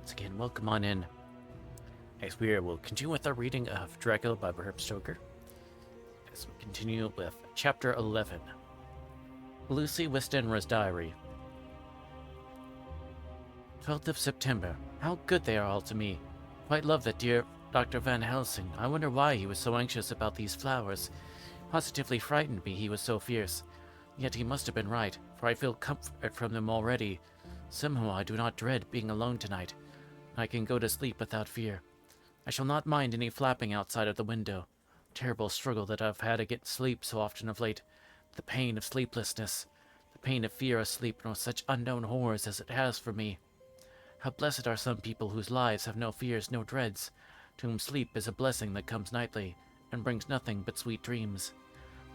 Once again, welcome on in. As we will continue with our reading of Dracula by Bram Stoker. As we continue with Chapter 11, Lucy Westenra's Diary. 12th of September. How good they are all to me. Quite love that dear Dr. Van Helsing. I wonder why he was so anxious about these flowers. Positively frightened me he was so fierce. Yet he must have been right, for I feel comfort from them already. Somehow I do not dread being alone tonight. I can go to sleep without fear. I shall not mind any flapping outside of the window. Terrible struggle that I've had against sleep so often of late. The pain of sleeplessness. The pain of fear of sleep, nor such unknown horrors as it has for me. How blessed are some people whose lives have no fears, no dreads, to whom sleep is a blessing that comes nightly, and brings nothing but sweet dreams.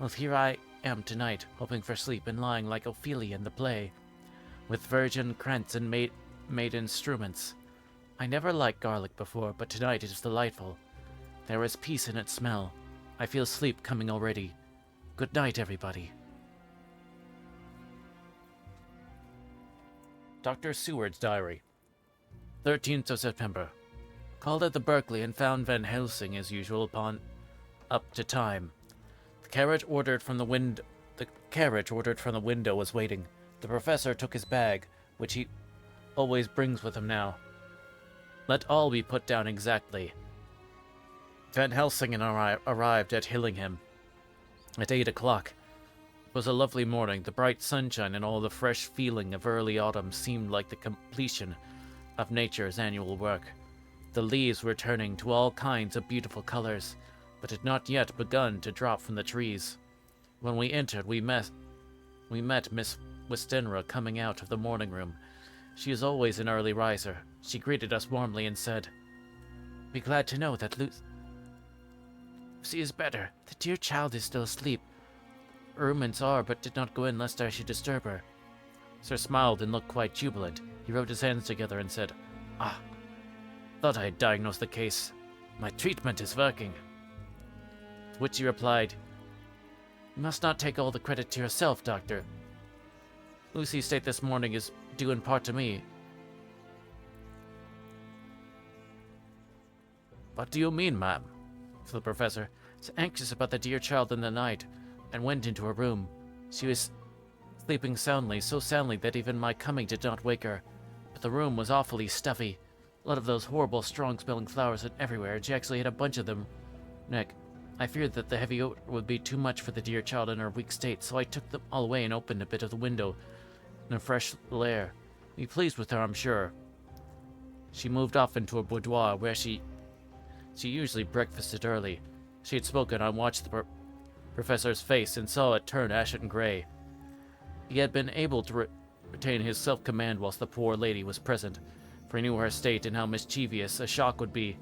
Well, here I am tonight, hoping for sleep and lying like Ophelia in the play, with virgin krantz and maid instruments. I never liked garlic before, but tonight it is delightful. There is peace in its smell. I feel sleep coming already. Good night, everybody. Dr. Seward's Diary. 13th of September. Called at the Berkeley and found Van Helsing as usual upon up to time. The carriage ordered from the window was waiting. The professor took his bag, which he always brings with him now. Let all be put down exactly. Van Helsing and I arrived at Hillingham at 8 o'clock. It was a lovely morning. The bright sunshine and all the fresh feeling of early autumn seemed like the completion of nature's annual work. The leaves were turning to all kinds of beautiful colors, but had not yet begun to drop from the trees. When we entered, we met Miss Westenra coming out of the morning room. She is always an early riser. She greeted us warmly and said, "Be glad to know that Lucy is better. The dear child is still asleep. Ermines are, but did not go in lest I should disturb her." Sir smiled and looked quite jubilant. He rubbed his hands together and said, "Ah, thought I had diagnosed the case. My treatment is working." To which he replied, "You must not take all the credit to yourself, Doctor. Lucy's state this morning is due in part to me." "What do you mean, ma'am?" said the professor. "I was anxious about the dear child in the night, and went into her room. She was sleeping soundly, so soundly that even my coming did not wake her. But the room was awfully stuffy. A lot of those horrible, strong-smelling flowers and everywhere, and she actually had a bunch of them. Nick, I feared that the heavy odor would be too much for the dear child in her weak state, so I took them all away and opened a bit of the window in a fresh air. Be pleased with her, I'm sure." She moved off into her boudoir, where she usually breakfasted early. She had spoken. I watched the professor's face and saw it turn ashen gray. He had been able to retain his self-command whilst the poor lady was present, for he knew her state and how mischievous a shock would be.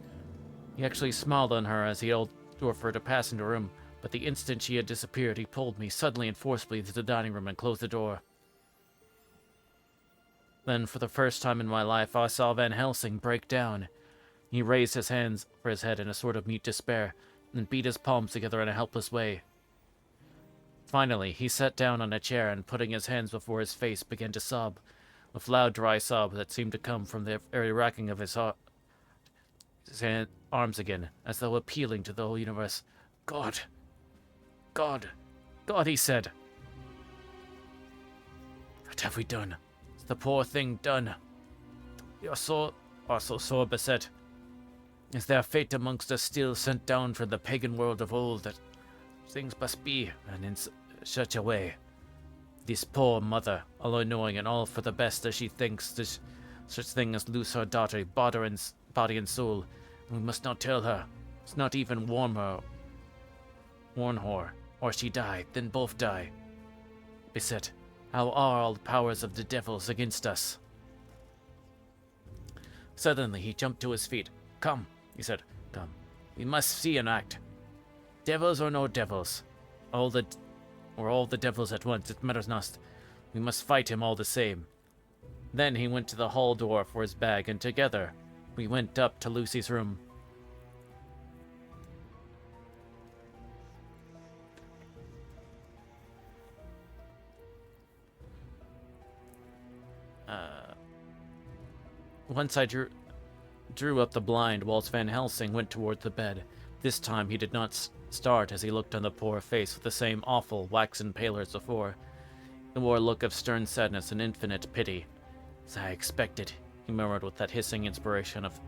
He actually smiled on her as he held the door for her to pass into her room, but the instant she had disappeared, he pulled me suddenly and forcibly into the dining room and closed the door. Then, for the first time in my life, I saw Van Helsing break down. He raised his hands for his head in a sort of mute despair, and beat his palms together in a helpless way. Finally, he sat down on a chair and, putting his hands before his face, began to sob, with loud, dry sobs that seemed to come from the very racking of his arms again, as though appealing to the whole universe. "God! God! God!" he said. "What have we done? Is the poor thing done? We are so sore beset. Is there fate amongst us still sent down from the pagan world of old that things must be, and in such a way? This poor mother, all knowing and all for the best as she thinks, this such thing as lose her daughter, body and soul, and we must not tell her, must not even warn her, or she die, then both die. Beset, how are all the powers of the devils against us?" Suddenly he jumped to his feet. "Come," he said, "come. We must see and act. Devils or no devils, all the devils at once, it matters not. We must fight him all the same." Then he went to the hall door for his bag, and together we went up to Lucy's room. Once I drew drew up the blind whilst Van Helsing went toward the bed. This time he did not start as he looked on the poor face with the same awful, waxen pallor as before. It wore a look of stern sadness and infinite pity. "As I expected," he murmured with that hissing inspiration of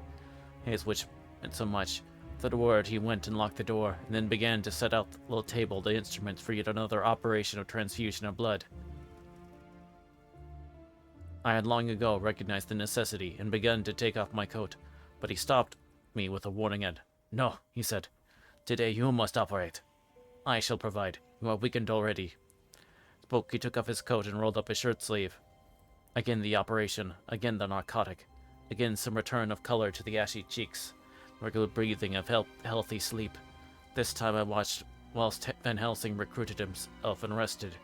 his which meant so much. Without a word, he went and locked the door, and then began to set out the little table the instruments for yet another operation of transfusion of blood. I had long ago recognized the necessity and begun to take off my coat, but he stopped me with a warning hand. "No," he said. "Today you must operate. I shall provide. You are weakened already." Spoke, he took off his coat and rolled up his shirt sleeve. Again the operation, again the narcotic, again some return of color to the ashy cheeks, regular breathing of healthy sleep. This time I watched whilst Van Helsing recruited himself and rested.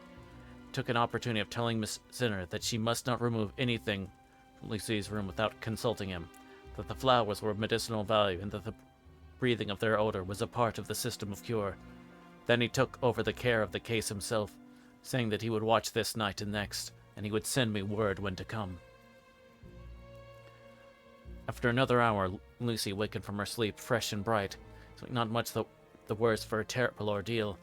Took an opportunity of telling Miss Zinner that she must not remove anything from Lucy's room without consulting him, that the flowers were of medicinal value, and that the breathing of their odor was a part of the system of cure. Then he took over the care of the case himself, saying that he would watch this night and next, and he would send me word when to come. After another hour, Lucy wakened from her sleep, fresh and bright, so not much the worse for a terrible ordeal.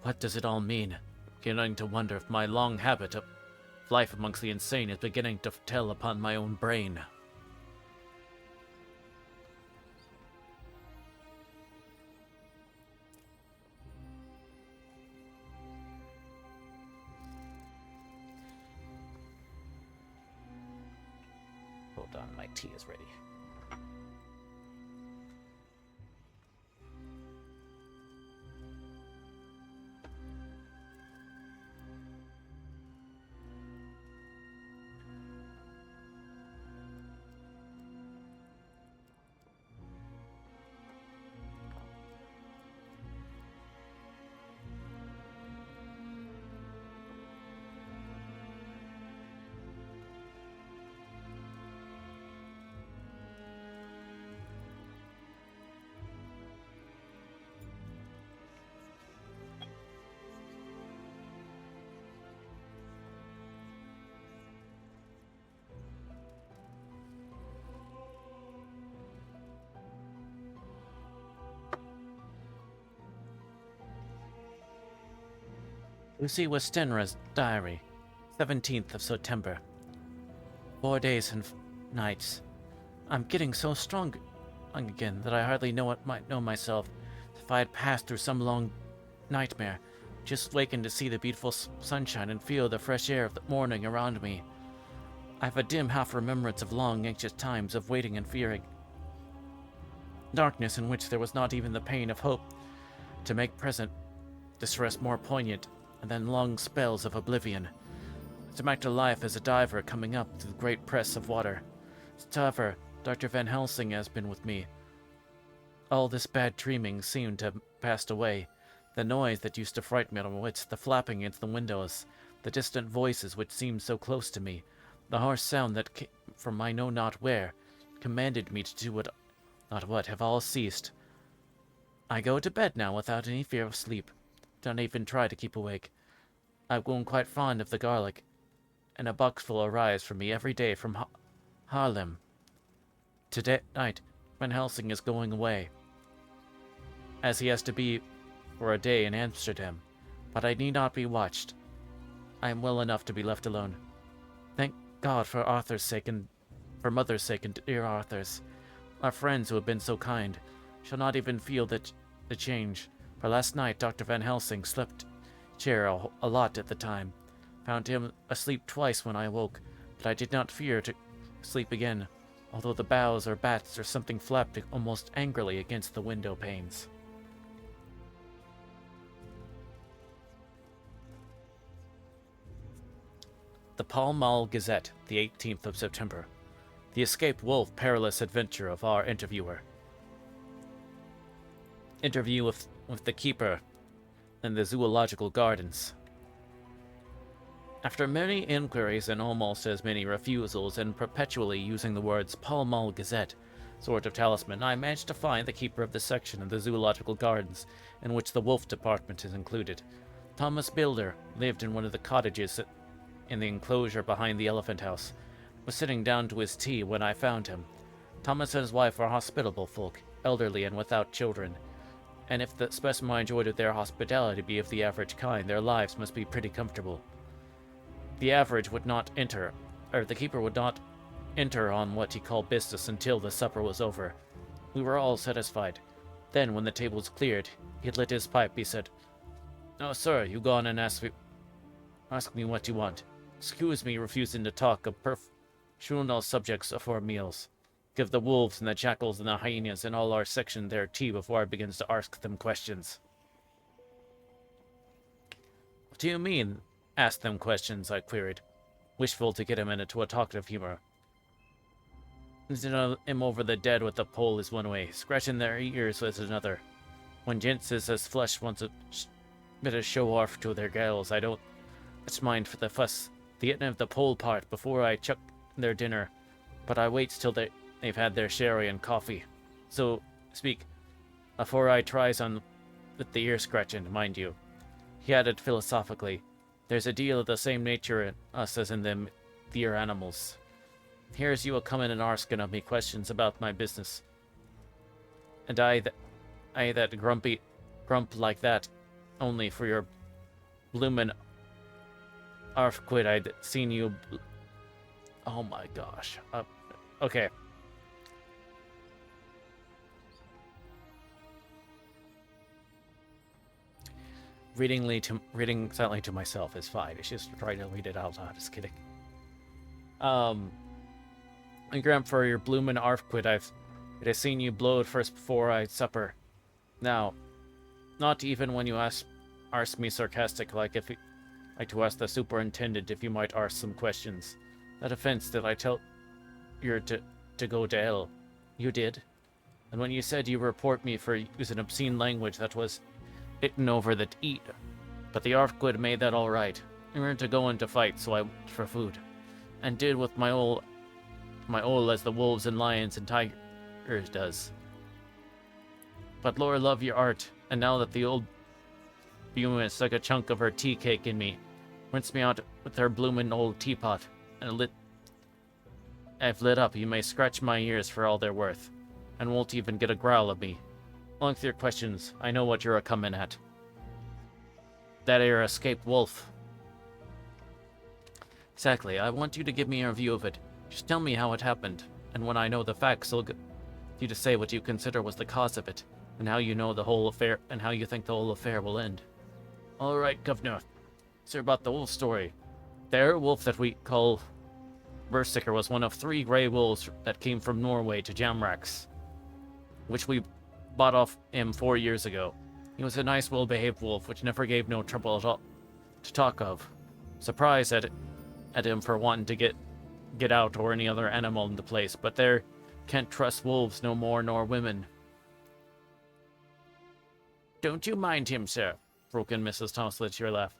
What does it all mean? Beginning to wonder if my long habit of life amongst the insane is beginning to tell upon my own brain. Hold on, my tea is ready. Lucy Westenra's diary, 17th of September. 4 days and nights. I'm getting so strong again that I hardly might know myself, if I had passed through some long nightmare, just wakened to see the beautiful sunshine and feel the fresh air of the morning around me. I have a dim half-remembrance of long, anxious times of waiting and fearing. Darkness in which there was not even the pain of hope to make present distress more poignant, and then long spells of oblivion. To back to life as a diver coming up to the great press of water. However, Dr. Van Helsing has been with me. All this bad dreaming seemed to have passed away. The noise that used to frighten me out of my wits, the flapping against the windows, the distant voices which seemed so close to me, the harsh sound that came from I know not where, commanded me to do what, have all ceased. I go to bed now without any fear of sleep. Don't even try to keep awake. I've grown quite fond of the garlic, and a boxful arrives for me every day from Haarlem. Today night, Van Helsing is going away, as he has to be for a day in Amsterdam, but I need not be watched. I am well enough to be left alone. Thank God for Arthur's sake and for Mother's sake and dear Arthur's. Our friends who have been so kind shall not even feel the change. For last night, Dr. Van Helsing slept chair a lot at the time. Found him asleep twice when I awoke, but I did not fear to sleep again, although the boughs or bats or something flapped almost angrily against the window panes. The Pall Mall Gazette, the 18th of September. The escaped wolf perilous adventure of our interviewer. Interview with the keeper in the zoological gardens. After many inquiries and almost as many refusals, and perpetually using the words Pall Mall Gazette sort of talisman, I managed to find the keeper of the section of the zoological gardens in which the wolf department is included. Thomas Builder lived in one of the cottages in the enclosure behind the elephant house. Was sitting down to his tea when I found him. Thomas and his wife are hospitable folk, elderly and without children, and if the specimen enjoyed of their hospitality be of the average kind, their lives must be pretty comfortable. The keeper would not enter on what he called business until the supper was over. We were all satisfied. Then, when the table was cleared, he had lit his pipe. He said, "No, sir, you go on and ask me what you want. Excuse me refusing to talk of professional subjects afore meals. Give the wolves and the jackals and the hyenas in all our section their tea before I begins to ask them questions." "What do you mean, ask them questions?" I queried, wishful to get him into a talkative humor. "Sitting him over the dead with the pole is one way, scratching their ears is another. When gents is as flush wants a bit of show off to their gals, I don't much mind for the fuss, the getting of the pole part before I chuck their dinner, but I waits till they've had their sherry and coffee, so speak, afore I tries on with the ear scratching, mind you." He added philosophically, "There's a deal of the same nature in us as in them dear animals. Here's you a-comin' and arskin' of me questions about my business, and I that grump like that, only for your bloomin' arf-quid I'd seen you oh my gosh. Okay. Reading silently to myself is fine. It's just trying to read it out loud. Just kidding. And Graham, for your bloomin' arf-quid, I'd have seen you blowed first before I'd supper. Now, not even when you arst me sarcastic, like to ask the superintendent if you might arst some questions. That offense did I tell you to go to hell. You did. And when you said you report me for using obscene language, that was hitting over the eat. But the arf-quid made that all right. I weren't to go into fight, so I went for food. And did with my ol as the wolves and lions and tigers does. But Lord love your art, and now that the old Buma stuck a chunk of her tea cake in me, rinsed me out with her bloomin' old teapot, and I've lit up, you may scratch my ears for all they're worth, and won't even get a growl of me. Along with your questions, I know what you're a-comin' at. That ere escaped wolf. Exactly, I want you to give me your view of it. Just tell me how it happened, and when I know the facts, I'll get you to say what you consider was the cause of it, and how you know the whole affair, and how you think the whole affair will end. All right, Governor. Sir, about the wolf story. The wolf that we call Berserker was one of 3 grey wolves that came from Norway to Jamrax, which we bought off him 4 years ago. He was a nice, well-behaved wolf, which never gave no trouble at all to talk of. Surprised at him for wanting to get out or any other animal in the place, but there can't trust wolves no more nor women. Don't you mind him, sir, broke in Mrs. Thompson with your laugh.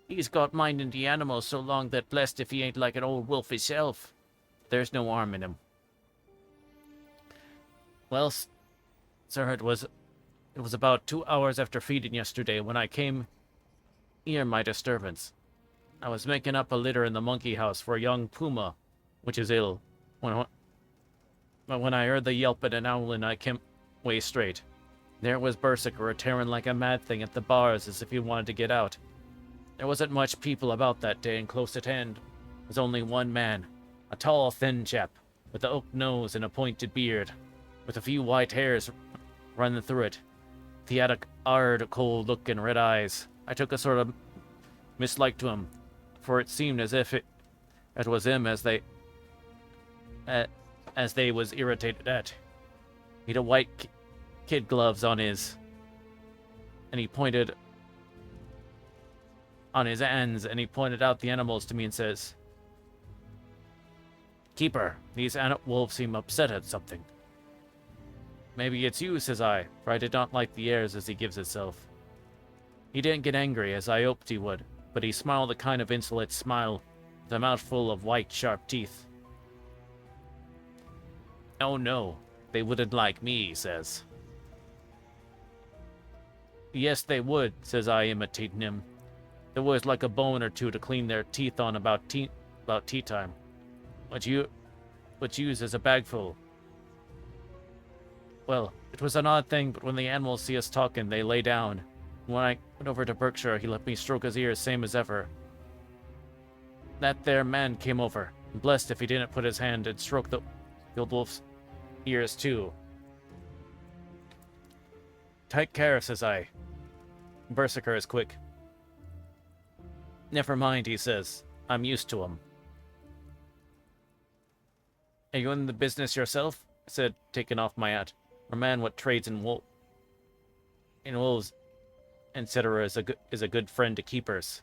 He's got minding the animals so long that blessed if he ain't like an old wolf himself. There's no harm in him. Well, sir, it was about 2 hours after feeding yesterday when I came near my disturbance. I was making up a litter in the monkey house for a young puma, which is ill. When I heard the yelping and howling, I came way straight. There was Berserker a-tearing like a mad thing at the bars as if he wanted to get out. There wasn't much people about that day, and close at hand was only one man, a tall, thin chap, with a oak nose and a pointed beard, with a few white hairs running through it. He had a hard, cold look and red eyes. I took a sort of mislike to him, for it seemed as if it was him as they was irritated at. He'd a white kid gloves on his, and he pointed on his hands, and he pointed out the animals to me and says, "Keeper, these wolves seem upset at something." "Maybe it's you," says I, for I did not like the airs as he gives himself. He didn't get angry, as I hoped he would, but he smiled a kind of insolent smile, with a mouthful of white, sharp teeth. "Oh no, they wouldn't like me," he says. "Yes, they would," says I, imitating him. "There was like a bone or two to clean their teeth on about tea time. But use as a bagful. Well, it was an odd thing, but when the animals see us talking, they lay down. When I went over to Berkshire, he let me stroke his ears, same as ever. That there man came over. Blessed if he didn't put his hand and stroke the old wolf's ears too. Take care, says I. Berserker is quick. Never mind, he says. I'm used to him. Are you in the business yourself? I said, taking off my hat. A man what trades in wolves, etc. is a good friend to keepers.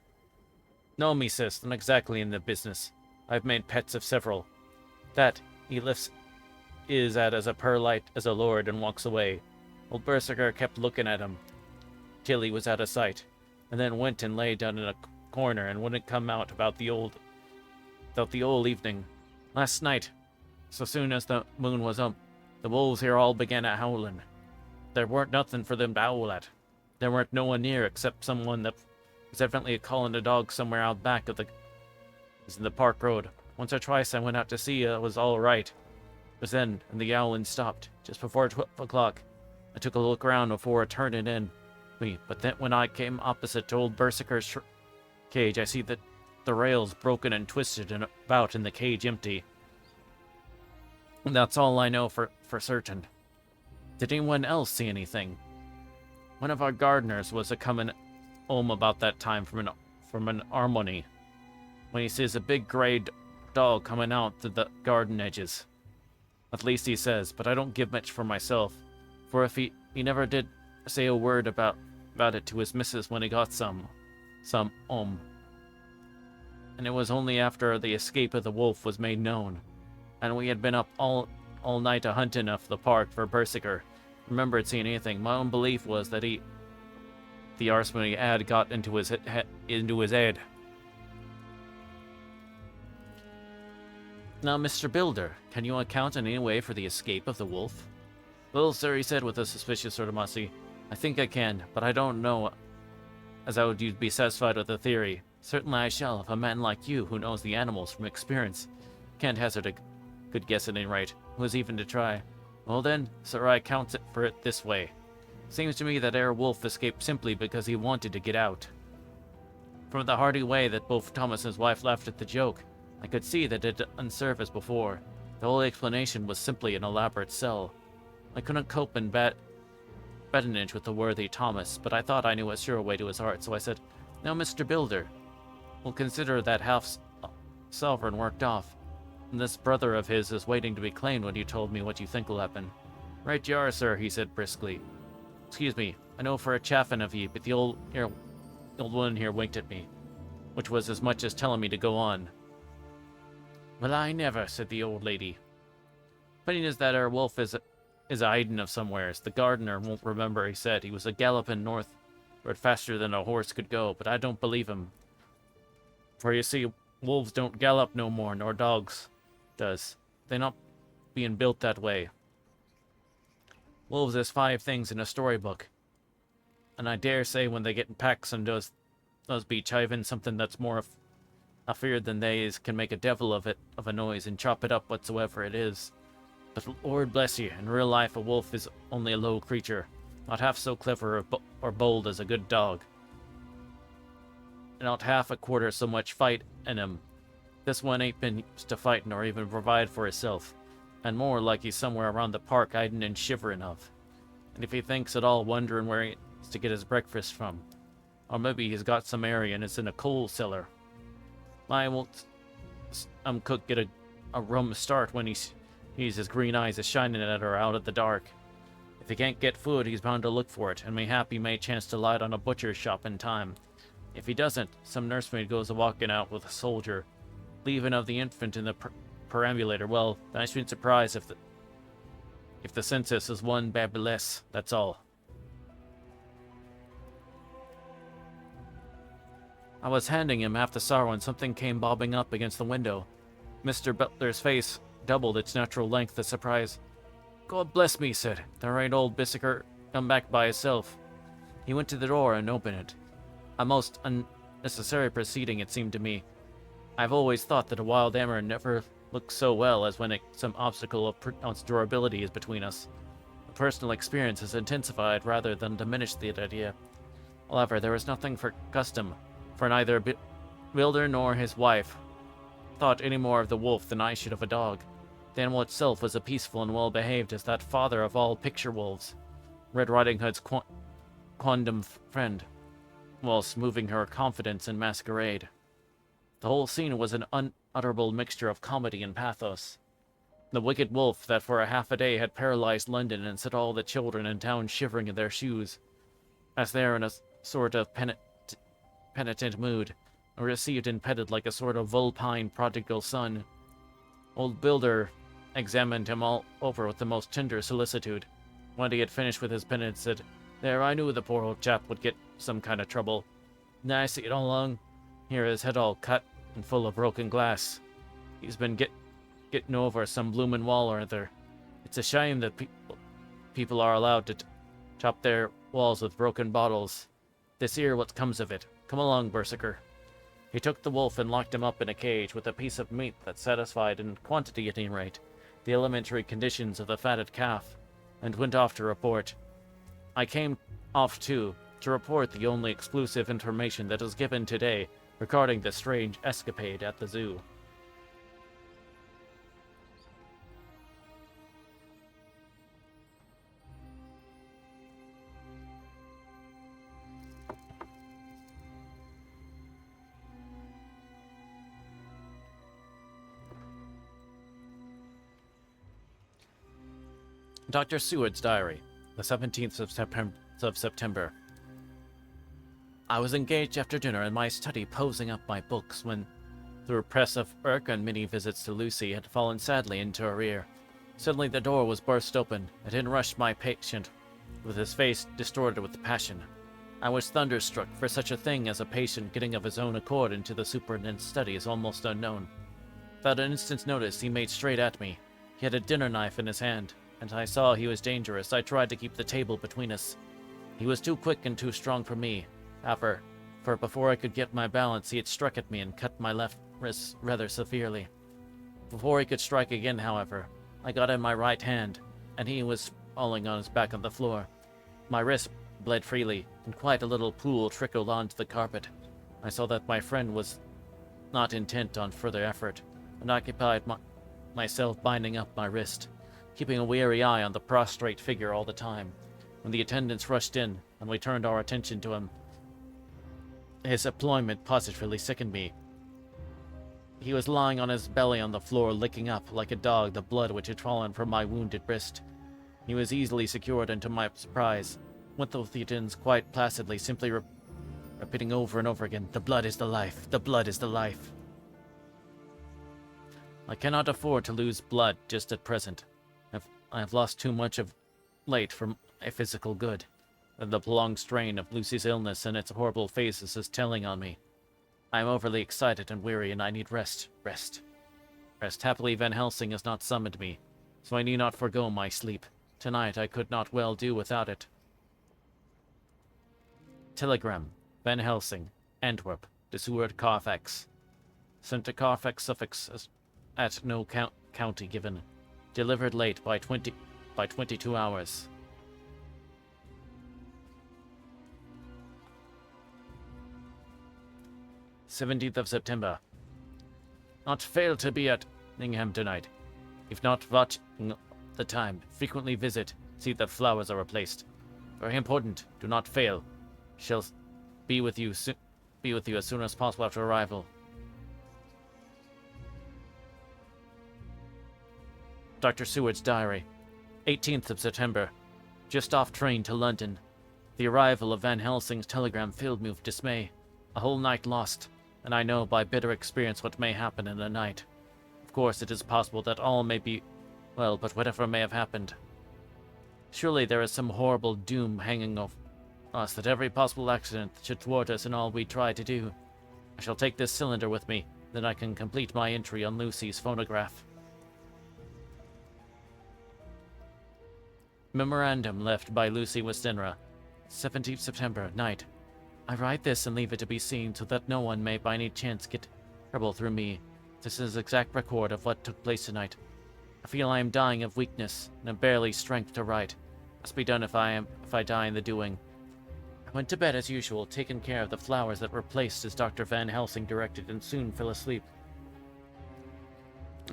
No, me sis, not exactly in the business. I've made pets of several. That he lifts is at as a perlite as a lord and walks away. Old Berserker kept looking at him till he was out of sight, and then went and lay down in a corner and wouldn't come out about the old evening. Last night, so soon as the moon was up, the wolves here all began a howling. There weren't nothing for them to howl at. There weren't no one near except someone that was evidently calling a dog somewhere out back of the park road. Once or twice I went out to see it was all right. It was then, and the howling stopped, just before 12 o'clock. I took a look around before turning in me, but then when I came opposite to old Berserker's cage, I see that the rails broken and twisted and about in the cage empty. And that's all I know for certain. Did anyone else see anything? One of our gardeners was a-comin' home about that time from an harmony, when he sees a big grey dog coming out to the garden edges. At least he says, but I don't give much for myself, for if he never did say a word about it to his missus when he got some home. And it was only after the escape of the wolf was made known, and we had been up all night a-hunting of the park for Berserker. Remembered seeing anything. My own belief was that the arsenic had got into his head. Now, Mr. Builder, can you account in any way for the escape of the wolf? Well, sir, he said with a suspicious sort of modesty, I think I can, but I don't know as I would be satisfied with the theory. Certainly I shall, if a man like you, who knows the animals from experience, can't hazard a good guess at any rate, who is even to try. Well then, sir, I account for it this way. Seems to me that Herr Wolf escaped simply because he wanted to get out. From the hearty way that both Thomas and his wife laughed at the joke, I could see that it didn't serve as before. The whole explanation was simply an elaborate sell. I couldn't cope in badinage with the worthy Thomas, but I thought I knew a sure way to his heart, so I said, Now, Mr. Builder, we'll consider that half-sovereign worked off. And this brother of his is waiting to be claimed when you told me what you think will happen. Right you are, sir, he said briskly. Excuse me, I know for a chaffin' of ye, but the old woman here winked at me, which was as much as telling me to go on. Well, I never, said the old lady. Funny is that our wolf is a hiding of somewheres. The gardener won't remember he said he was a galloping northward faster than a horse could go, but I don't believe him. For you see, wolves don't gallop no more, nor dogs does. They're not being built that way. Wolves is 5 things in a storybook, and I dare say when they get in packs and does be chiving something that's more afeard than they is can make a devil of a noise and chop it up whatsoever it is. But Lord bless you, in real life a wolf is only a low creature, not half so clever or bold as a good dog. Not half a quarter so much fight in him. This one ain't been used to fight nor even provide for himself, and more like he's somewhere around the park hiding and shivering of. And if he thinks at all wondering where he is to get his breakfast from, or maybe he's got some area and it's in a coal cellar. Why won't cook get a rum start when his green eyes is shining at her out of the dark? If he can't get food, he's bound to look for it, and mayhap he may chance to light on a butcher's shop in time. If he doesn't, some nursemaid goes a-walking out with a soldier, leaving of the infant in the perambulator. Well, I shouldn't be surprised if the census is one baby less, that's all. I was handing him half the sour when something came bobbing up against the window. Mr. Butler's face doubled its natural length of surprise. God bless me, said. There ain't old Bissiker come back by himself. He went to the door and opened it. A most unnecessary proceeding, it seemed to me. I've always thought that a wild hammer never looks so well as when some obstacle of pronounced durability is between us. personal experience has intensified rather than diminished the idea. However, there was nothing for custom, for neither builder nor his wife thought any more of the wolf than I should of a dog. The animal itself was as peaceful and well-behaved as that father of all picture wolves, Red Riding Hood's quondam friend, whilst moving her confidence in masquerade. The whole scene was an unutterable mixture of comedy and pathos. The wicked wolf that for a half a day had paralyzed London and set all the children in town shivering in their shoes, as they are in a sort of penitent mood, and received and petted like a sort of vulpine prodigal son. Old Builder examined him all over with the most tender solicitude. When he had finished with his penance, said, "There, I knew the poor old chap would get some kind of trouble. Now I see it all along. Here, his head all cut and full of broken glass. He's been getting over some bloomin' wall or other. It's a shame that people are allowed to top their walls with broken bottles. This here what comes of it. Come along, Berserker." He took the wolf and locked him up in a cage with a piece of meat that satisfied, in quantity at any rate, the elementary conditions of the fatted calf, and went off to report. I came off too, to report the only exclusive information that was given today regarding the strange escapade at the zoo. Dr. Seward's Diary, the 17th of September. I was engaged after dinner in my study posing up my books when, through press of work and many visits to Lucy, had fallen sadly into arrear. Suddenly the door was burst open, and in rushed my patient, with his face distorted with passion. I was thunderstruck, for such a thing as a patient getting of his own accord into the superintendent's study is almost unknown. Without an instant's notice, he made straight at me. He had a dinner knife in his hand, and I saw he was dangerous. I tried to keep the table between us. He was too quick and too strong for me. However, for before I could get my balance, he had struck at me and cut my left wrist rather severely. Before he could strike again, however, I got in my right hand, and he was falling on his back on the floor. My wrist bled freely, and quite a little pool trickled onto the carpet. I saw that my friend was not intent on further effort, and occupied myself binding up my wrist, keeping a wary eye on the prostrate figure all the time. When the attendants rushed in, and we turned our attention to him, his employment positively sickened me. He was lying on his belly on the floor, licking up, like a dog, the blood which had fallen from my wounded wrist. He was easily secured, and to my surprise, went with the attendants quite placidly, simply repeating over and over again, "The blood is the life, the blood is the life." I cannot afford to lose blood just at present. I have lost too much of late for my physical good, and the prolonged strain of Lucy's illness and its horrible phases is telling on me. I am overly excited and weary, and I need rest. Rest. Happily, Van Helsing has not summoned me, so I need not forego my sleep. Tonight I could not well do without it. Telegram. Van Helsing, Antwerp, to Seward Carfax. Sent to Carfax, Suffolk, at no county given. Delivered late by 22 hours. "17th of September. Not fail to be at Ningham tonight. If not watching the time, frequently visit, see that flowers are replaced. Very important, do not fail. Shall be with you as soon as possible after arrival." Dr. Seward's Diary, 18th of September. Just off train to London. The arrival of Van Helsing's telegram filled me with dismay. A whole night lost, and I know by bitter experience what may happen in a night. Of course, it is possible that all may be well, but whatever may have happened, surely there is some horrible doom hanging over us, that every possible accident should thwart us in all we try to do. I shall take this cylinder with me, then I can complete my entry on Lucy's phonograph. Memorandum left by Lucy Westenra, 17th September, night. I write this and leave it to be seen so that no one may by any chance get trouble through me. This is exact record of what took place tonight. I feel I am dying of weakness and have barely strength to write. Must be done if I die in the doing. I went to bed as usual, taking care of the flowers that were placed as Dr. Van Helsing directed, and soon fell asleep.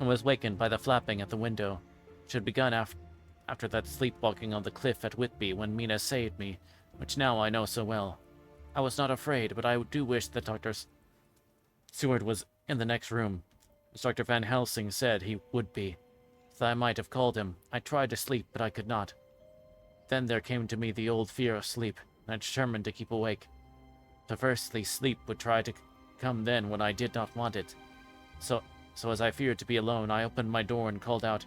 I was wakened by the flapping at the window, which had begun after that sleepwalking on the cliff at Whitby when Mina saved me, which now I know so well. I was not afraid, but I do wish that Dr. Seward was in the next room, as Dr. Van Helsing said he would be, so I might have called him. I tried to sleep, but I could not. Then there came to me the old fear of sleep, and I determined to keep awake. Perversely, sleep would try to come then when I did not want it. So as I feared to be alone, I opened my door and called out,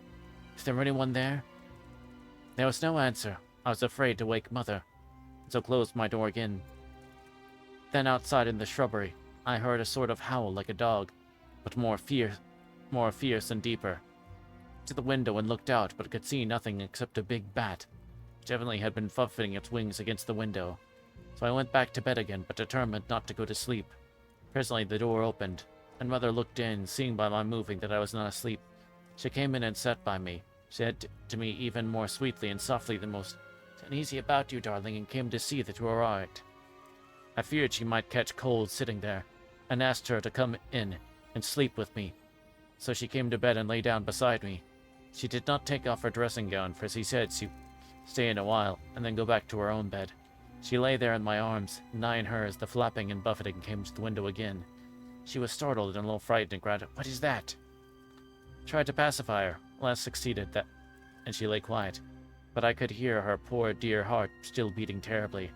"Is there anyone there?" There was no answer. I was afraid to wake Mother, so closed my door again. Then outside in the shrubbery, I heard a sort of howl like a dog, but more fierce and deeper. To the window and looked out, but could see nothing except a big bat, which evidently had been fluffing its wings against the window. So I went back to bed again, but determined not to go to sleep. Presently the door opened, and Mother looked in, seeing by my moving that I was not asleep. She came in and sat by me. She said to me even more sweetly and softly than most, "It's uneasy about you, darling, and came to see that you are all right." I feared she might catch cold sitting there, and asked her to come in and sleep with me. So she came to bed and lay down beside me. She did not take off her dressing gown, for she said she'd stay in a while, and then go back to her own bed. She lay there in my arms, and I in hers. The flapping and buffeting came to the window again. She was startled and a little frightened and cried, "What is that?" Tried to pacify her. Last succeeded that, and she lay quiet. But I could hear her poor dear heart still beating terribly.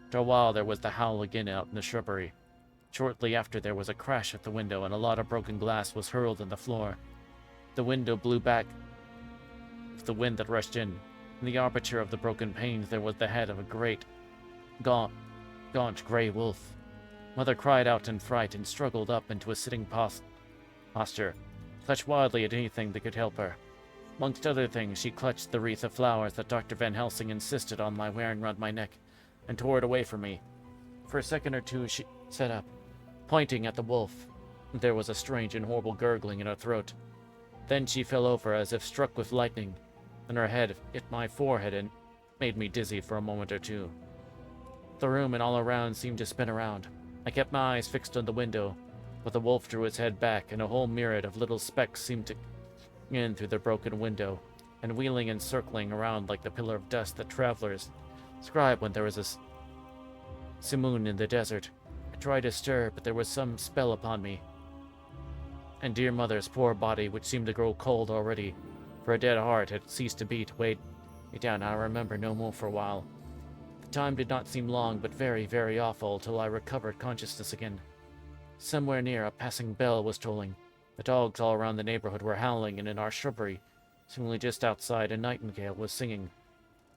After a while there was the howl again out in the shrubbery. Shortly after there was a crash at the window, and a lot of broken glass was hurled on the floor. The window blew back with the wind that rushed in. In the aperture of the broken panes there was the head of a great, gaunt grey wolf. Mother cried out in fright and struggled up into a sitting posture, clutched wildly at anything that could help her. Amongst other things, she clutched the wreath of flowers that Dr. Van Helsing insisted on my wearing round my neck, and tore it away from me. For a second or two she sat up, pointing at the wolf. There was a strange and horrible gurgling in her throat. Then she fell over as if struck with lightning, and her head hit my forehead and made me dizzy for a moment or two. The room and all around seemed to spin around. I kept my eyes fixed on the window, but the wolf drew its head back, and a whole myriad of little specks seemed to in through the broken window, and wheeling and circling around like the pillar of dust that travelers describe when there is a simoon in the desert. I tried to stir, but there was some spell upon me, and dear Mother's poor body, which seemed to grow cold already, for a dead heart had ceased to beat, weighed me down. I remember no more for a while. The time did not seem long, but very, very awful, till I recovered consciousness again. Somewhere near, a passing bell was tolling. The dogs all around the neighborhood were howling, and in our shrubbery, seemingly just outside, a nightingale was singing.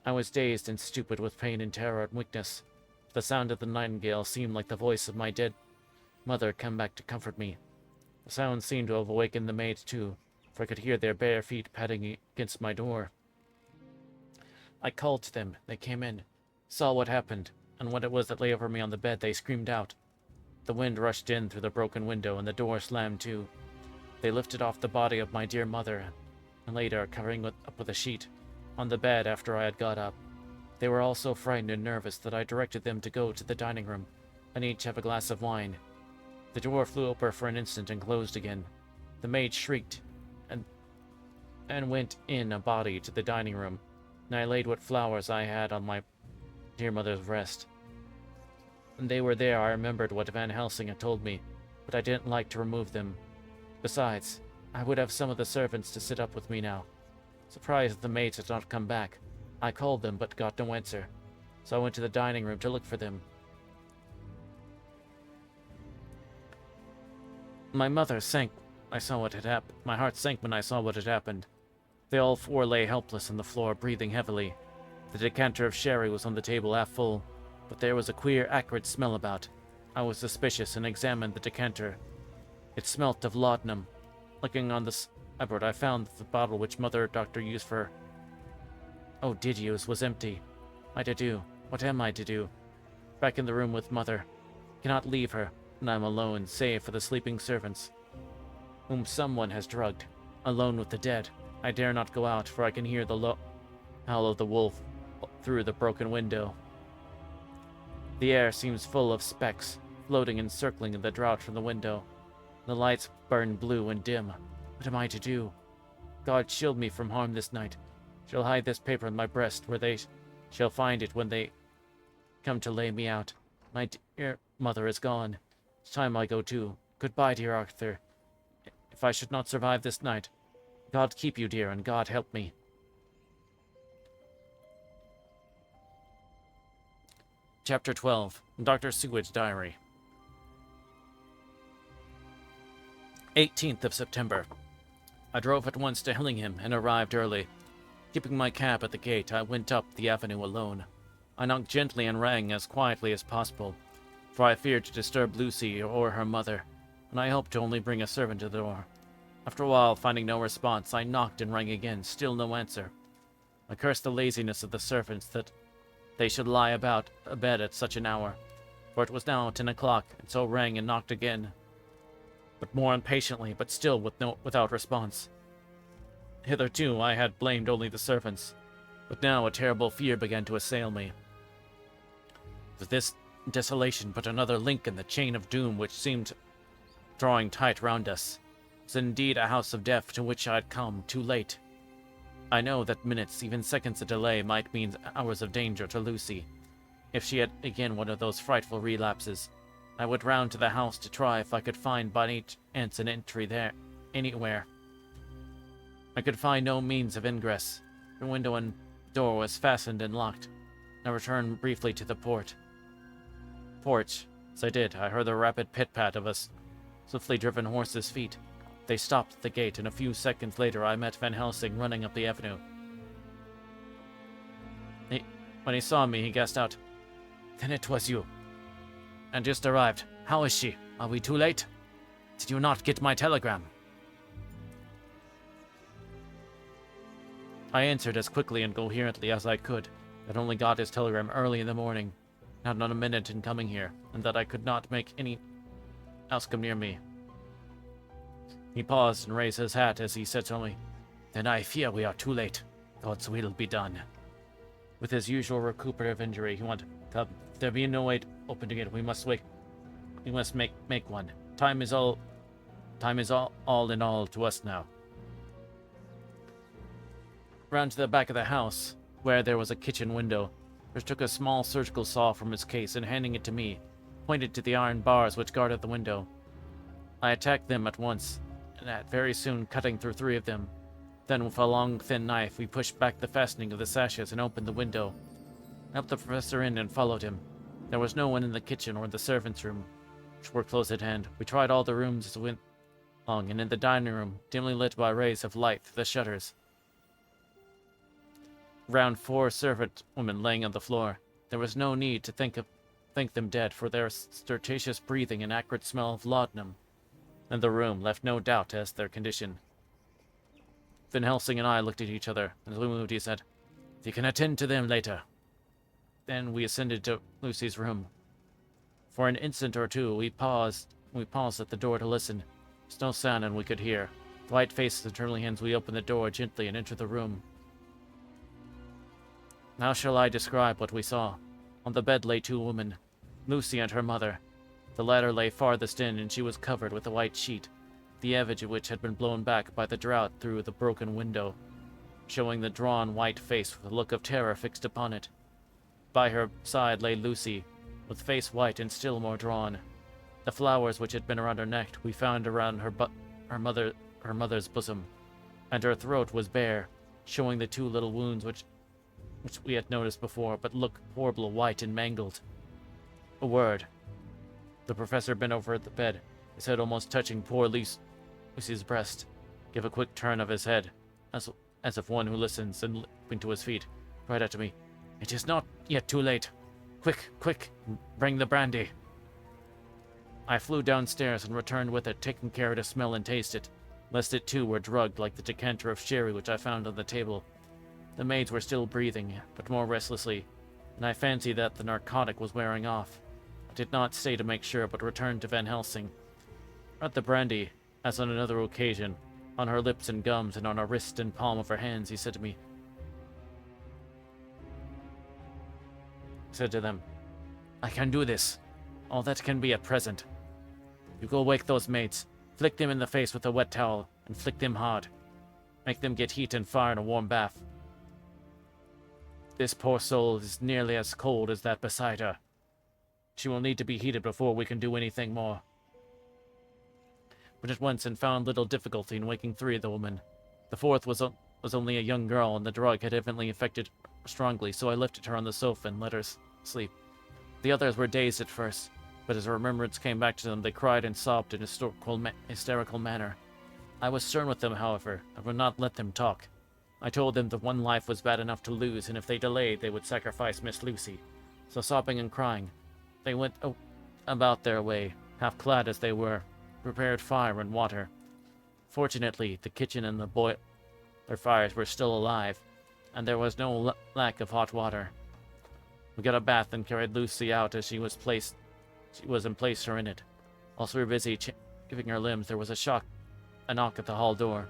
I was dazed and stupid with pain and terror and weakness. The sound of the nightingale seemed like the voice of my dead mother come back to comfort me. The sound seemed to have awakened the maids too, for I could hear their bare feet padding against my door. I called to them. They came in, saw what happened, and when it was that lay over me on the bed, they screamed out. The wind rushed in through the broken window, and the door slammed to. They lifted off the body of my dear mother, and laid her, covering it up with a sheet, on the bed after I had got up. They were all so frightened and nervous that I directed them to go to the dining room, and each have a glass of wine. The door flew open for an instant and closed again. The maid shrieked, and went in a body to the dining room, and I laid what flowers I had on my dear mother's breast. When they were there, I remembered what Van Helsing had told me, but I didn't like to remove them. Besides, I would have some of the servants to sit up with me now. Surprised that the maids had not come back, I called them but got no answer, so I went to the dining room to look for them. My mother sank. I saw what had happened. My heart sank when I saw what had happened. They all four lay helpless on the floor, breathing heavily. The decanter of sherry was on the table half full, but there was a queer, acrid smell about. I was suspicious and examined the decanter. It smelt of laudanum. Looking on the cupboard, I found that the bottle which Doctor used for... did use, was empty. What to do? What am I to do? Back in the room with Mother. Cannot leave her, and I'm alone, save for the sleeping servants, whom someone has drugged. Alone with the dead. I dare not go out, for I can hear the howl of the wolf, through the broken window. The air seems full of specks, floating and circling in the draught from the window. The lights burn blue and dim. What am I to do? God shield me from harm this night. Shall hide this paper in my breast, where they shall find it when they come to lay me out. My dear mother is gone. It's time I go too. Goodbye, dear Arthur. If I should not survive this night, God keep you, dear, and God help me. Chapter 12. Dr. Seward's Diary. 18th of September. I drove at once to Hillingham and arrived early. Keeping my cab at the gate, I went up the avenue alone. I knocked gently and rang as quietly as possible, for I feared to disturb Lucy or her mother, and I hoped to only bring a servant to the door. After a while, finding no response, I knocked and rang again, still no answer. I cursed the laziness of the servants that they should lie about a bed at such an hour, for it was now 10 o'clock, and so rang and knocked again, but more impatiently, but still without response. Hitherto I had blamed only the servants, but now a terrible fear began to assail me. Was this desolation but another link in the chain of doom which seemed drawing tight round us? Was it indeed a house of death to which I had come too late? I know that minutes, even seconds of delay might mean hours of danger to Lucy. If she had again one of those frightful relapses, I would round to the house to try if I could find by any chance an entry there, anywhere. I could find no means of ingress. The window and door was fastened and locked. I returned briefly to the porch. As I did, I heard the rapid pit-pat of a swiftly driven horse's feet. They stopped at the gate, and a few seconds later I met Van Helsing running up the avenue. When he saw me, he gasped out, "Then it was you. And just arrived. How is she? Are we too late? Did you not get my telegram?" I answered as quickly and coherently as I could that only got his telegram early in the morning, not a minute in coming here, and that I could not make any else come near me. He paused and raised his hat as he said to me, "Then I fear we are too late. God's will be done." With his usual recuperative injury, he went, "Come, if there be no way to open it, we must wait. We must make one. Time is all in all to us now." Round to the back of the house, where there was a kitchen window, Chris took a small surgical saw from his case and, handing it to me, pointed to the iron bars which guarded the window. I attacked them at once, and very soon cutting through 3 of them. Then, with a long, thin knife, we pushed back the fastening of the sashes and opened the window. I helped the professor in and followed him. There was no one in the kitchen or the servants' room, which were close at hand. We tried all the rooms as we went along, and in the dining room, dimly lit by rays of light through the shutters, round 4 servant women laying on the floor. There was no need to think them dead, for their stertorous breathing and acrid smell of laudanum in the room left no doubt as to their condition. Van Helsing and I looked at each other, and as we moved, he said, "You can attend to them later." Then we ascended to Lucy's room. For an instant or two, we paused at the door to listen. There was no sound, and we could hear. With white faces and trembling hands, we opened the door gently and entered the room. How shall I describe what we saw? On the bed lay 2 women, Lucy and her mother. The latter lay farthest in, and she was covered with a white sheet, the edge of which had been blown back by the draught through the broken window, showing the drawn white face with a look of terror fixed upon it. By her side lay Lucy, with face white and still more drawn. The flowers which had been around her neck we found around her mother's bosom, and her throat was bare, showing the 2 little wounds which we had noticed before, but looked horrible white and mangled. A word. The professor bent over at the bed, his head almost touching poor Lucy's breast, gave a quick turn of his head, as of one who listens, and leaping to his feet, cried out to me, "It is not yet too late. Quick, quick, bring the brandy." I flew downstairs and returned with it, taking care to smell and taste it, lest it too were drugged like the decanter of sherry which I found on the table. The maids were still breathing, but more restlessly, and I fancied that the narcotic was wearing off. I did not stay to make sure, but returned to Van Helsing. At the brandy, as on another occasion, on her lips and gums, and on her wrist and palm of her hands, he said to me, said to them, I can do this. All that can be at present. You go wake those mates, flick them in the face with a wet towel, and flick them hard. Make them get heat and fire in a warm bath. This poor soul is nearly as cold as that beside her. She will need to be heated before we can do anything more. But at once and found little difficulty in waking 3 of the women. The 4th was only a young girl, and the drug had evidently affected her strongly, so I lifted her on the sofa and let her sleep. The others were dazed at first, but as remembrance came back to them, they cried and sobbed in a hysterical manner. I was stern with them, however, and would not let them talk. I told them that one life was bad enough to lose, and if they delayed, they would sacrifice Miss Lucy. So sobbing and crying, they went about their way, half clad as they were, prepared fire and water. Fortunately, the kitchen and their fires were still alive, and there was no lack of hot water. We got a bath and carried Lucy out as she was and placed her in it. Whilst we were busy giving her limbs, there was a knock at the hall door.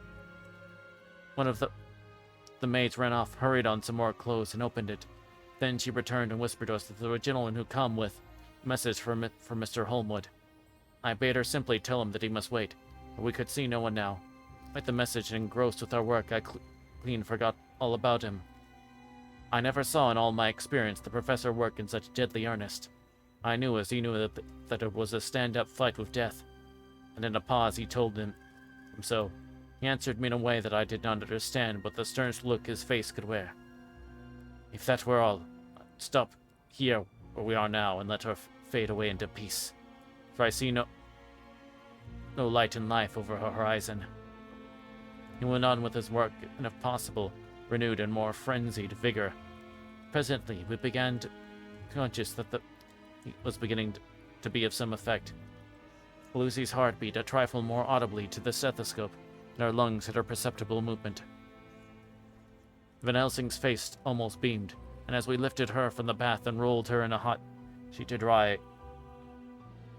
One of the maids ran off, hurried on some more clothes, and opened it. Then she returned and whispered to us that there were a gentleman who come with a message for Mr. Holmwood. I bade her simply tell him that he must wait, for we could see no one now. With the message and engrossed with our work, I clean forgot all about him. I never saw in all my experience the professor work in such deadly earnest. I knew as he knew that it was a stand-up fight with death, and in a pause he told him so. He answered me in a way that I did not understand, but the sternest look his face could wear. If that were all, I'd stop here where we are now and let her fade away into peace, for I see no light in life over her horizon. He went on with his work, and if possible, renewed and more frenzied vigor. Presently, we began to conscious that he was beginning to be of some effect. Lucy's heart beat a trifle more audibly to the stethoscope, and her lungs had a perceptible movement. Van Helsing's face almost beamed, and as we lifted her from the bath and rolled her in a hot sheet to dry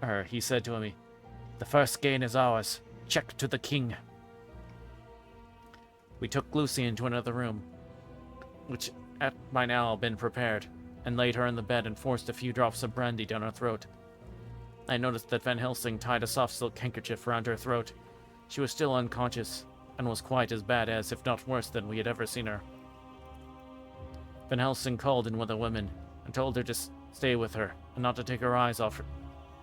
her, he said to me, "The first gain is ours. Check to the king." We took Lucy into another room, which had by now been prepared, and laid her in the bed and forced a few drops of brandy down her throat. I noticed that Van Helsing tied a soft silk handkerchief around her throat. She was still unconscious, and was quite as bad as, if not worse than, we had ever seen her. Van Helsing called in one of the women, and told her to stay with her, and not to take her eyes off her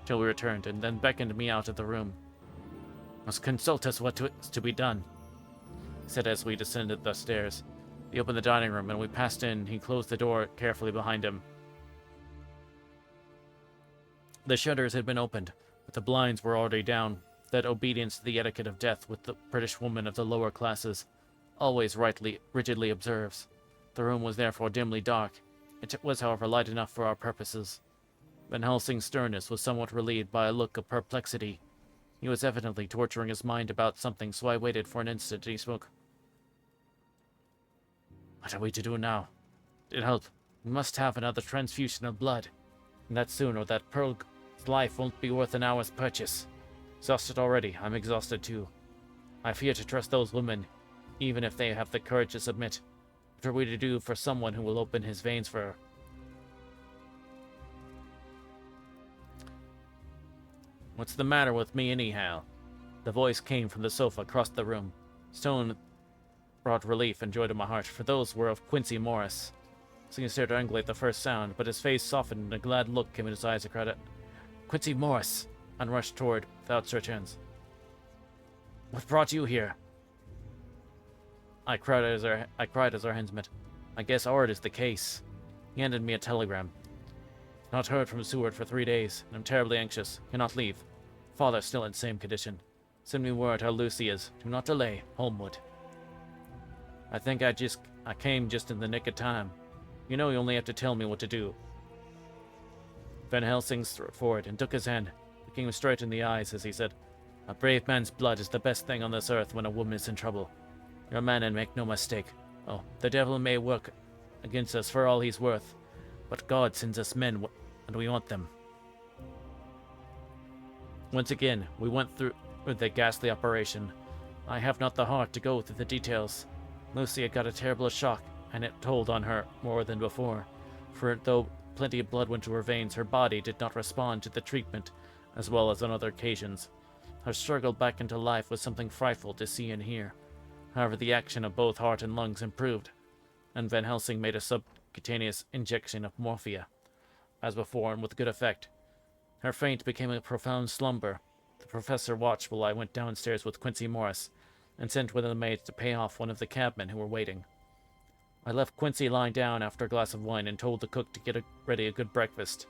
till we returned, and then beckoned me out of the room. "Must consult us what is to be done," he said as we descended the stairs. He opened the dining room, and we passed in. He closed the door carefully behind him. The shutters had been opened, but the blinds were already down. That obedience to the etiquette of death with the British woman of the lower classes always rigidly observes. The room was therefore dimly dark. It was, however, light enough for our purposes. Van Helsing's sternness was somewhat relieved by a look of perplexity. He was evidently torturing his mind about something, so I waited for an instant, and he spoke. "What are we to do now? To help, we must have another transfusion of blood, and that soon, or that Pearl's life won't be worth an hour's purchase. Exhausted already, I'm exhausted too. I fear to trust those women, even if they have the courage to submit. What are we to do for someone who will open his veins for her?" "What's the matter with me, anyhow?" The voice came from the sofa across the room. His tone brought relief and joy to my heart, for those were of Quincy Morris. Singer stared angrily at the first sound, but his face softened and a glad look came in his eyes. I cried out, "Quincy Morris!" and rushed toward with outstretched hands. "What brought you here?" I cried as our hands met. "I guess ours is the case." He handed me a telegram. "Not heard from Seward for 3 days, and I'm terribly anxious. Cannot leave. Father still in same condition. Send me word how Lucy is. Do not delay. Holmwood." I think I came just in the nick of time. You know, you only have to tell me what to do." Van Helsing strode forward and took his hand, looking him straight in the eyes as he said, "A brave man's blood is the best thing on this earth when a woman is in trouble. You're a man and make no mistake. Oh, the devil may work against us for all he's worth, but God sends us men and we want them." Once again, we went through the ghastly operation. I have not the heart to go through the details. Lucy had got a terrible shock, and it told on her more than before, for though plenty of blood went to her veins, her body did not respond to the treatment as well as on other occasions. Her struggle back into life was something frightful to see and hear. However, the action of both heart and lungs improved, and Van Helsing made a subcutaneous injection of morphia, as before, and with good effect. Her faint became a profound slumber. The professor watched while I went downstairs with Quincy Morris, and sent one of the maids to pay off one of the cabmen who were waiting. I left Quincy lying down after a glass of wine and told the cook to get ready a good breakfast.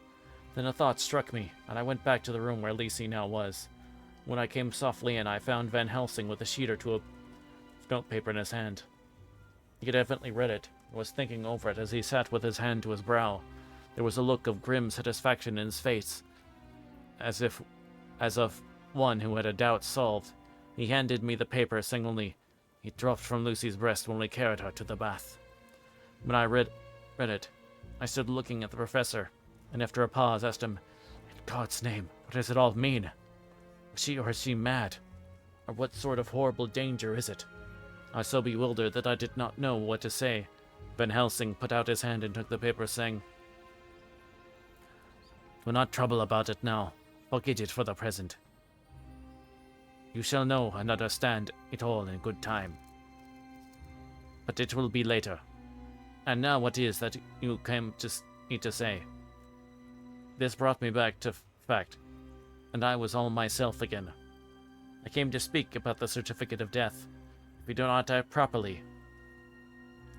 Then a thought struck me, and I went back to the room where Lacey now was. When I came softly in, I found Van Helsing with a sheet or two of notepaper in his hand. He had evidently read it, and was thinking over it as he sat with his hand to his brow. There was a look of grim satisfaction in his face, as of one who had a doubt solved. He handed me the paper, saying only, "It dropped from Lucy's breast when we carried her to the bath." When I read it, I stood looking at the professor, and after a pause asked him, "In God's name, what does it all mean? Is she mad? Or what sort of horrible danger is it?" I was so bewildered that I did not know what to say. Van Helsing put out his hand and took the paper, saying, "Do not trouble about it now. Forget it for the present. You shall know and understand it all in good time. But it will be later. And now what is that you came to me to say?" This brought me back to fact, and I was all myself again. I came to speak about the certificate of death. If we do not act properly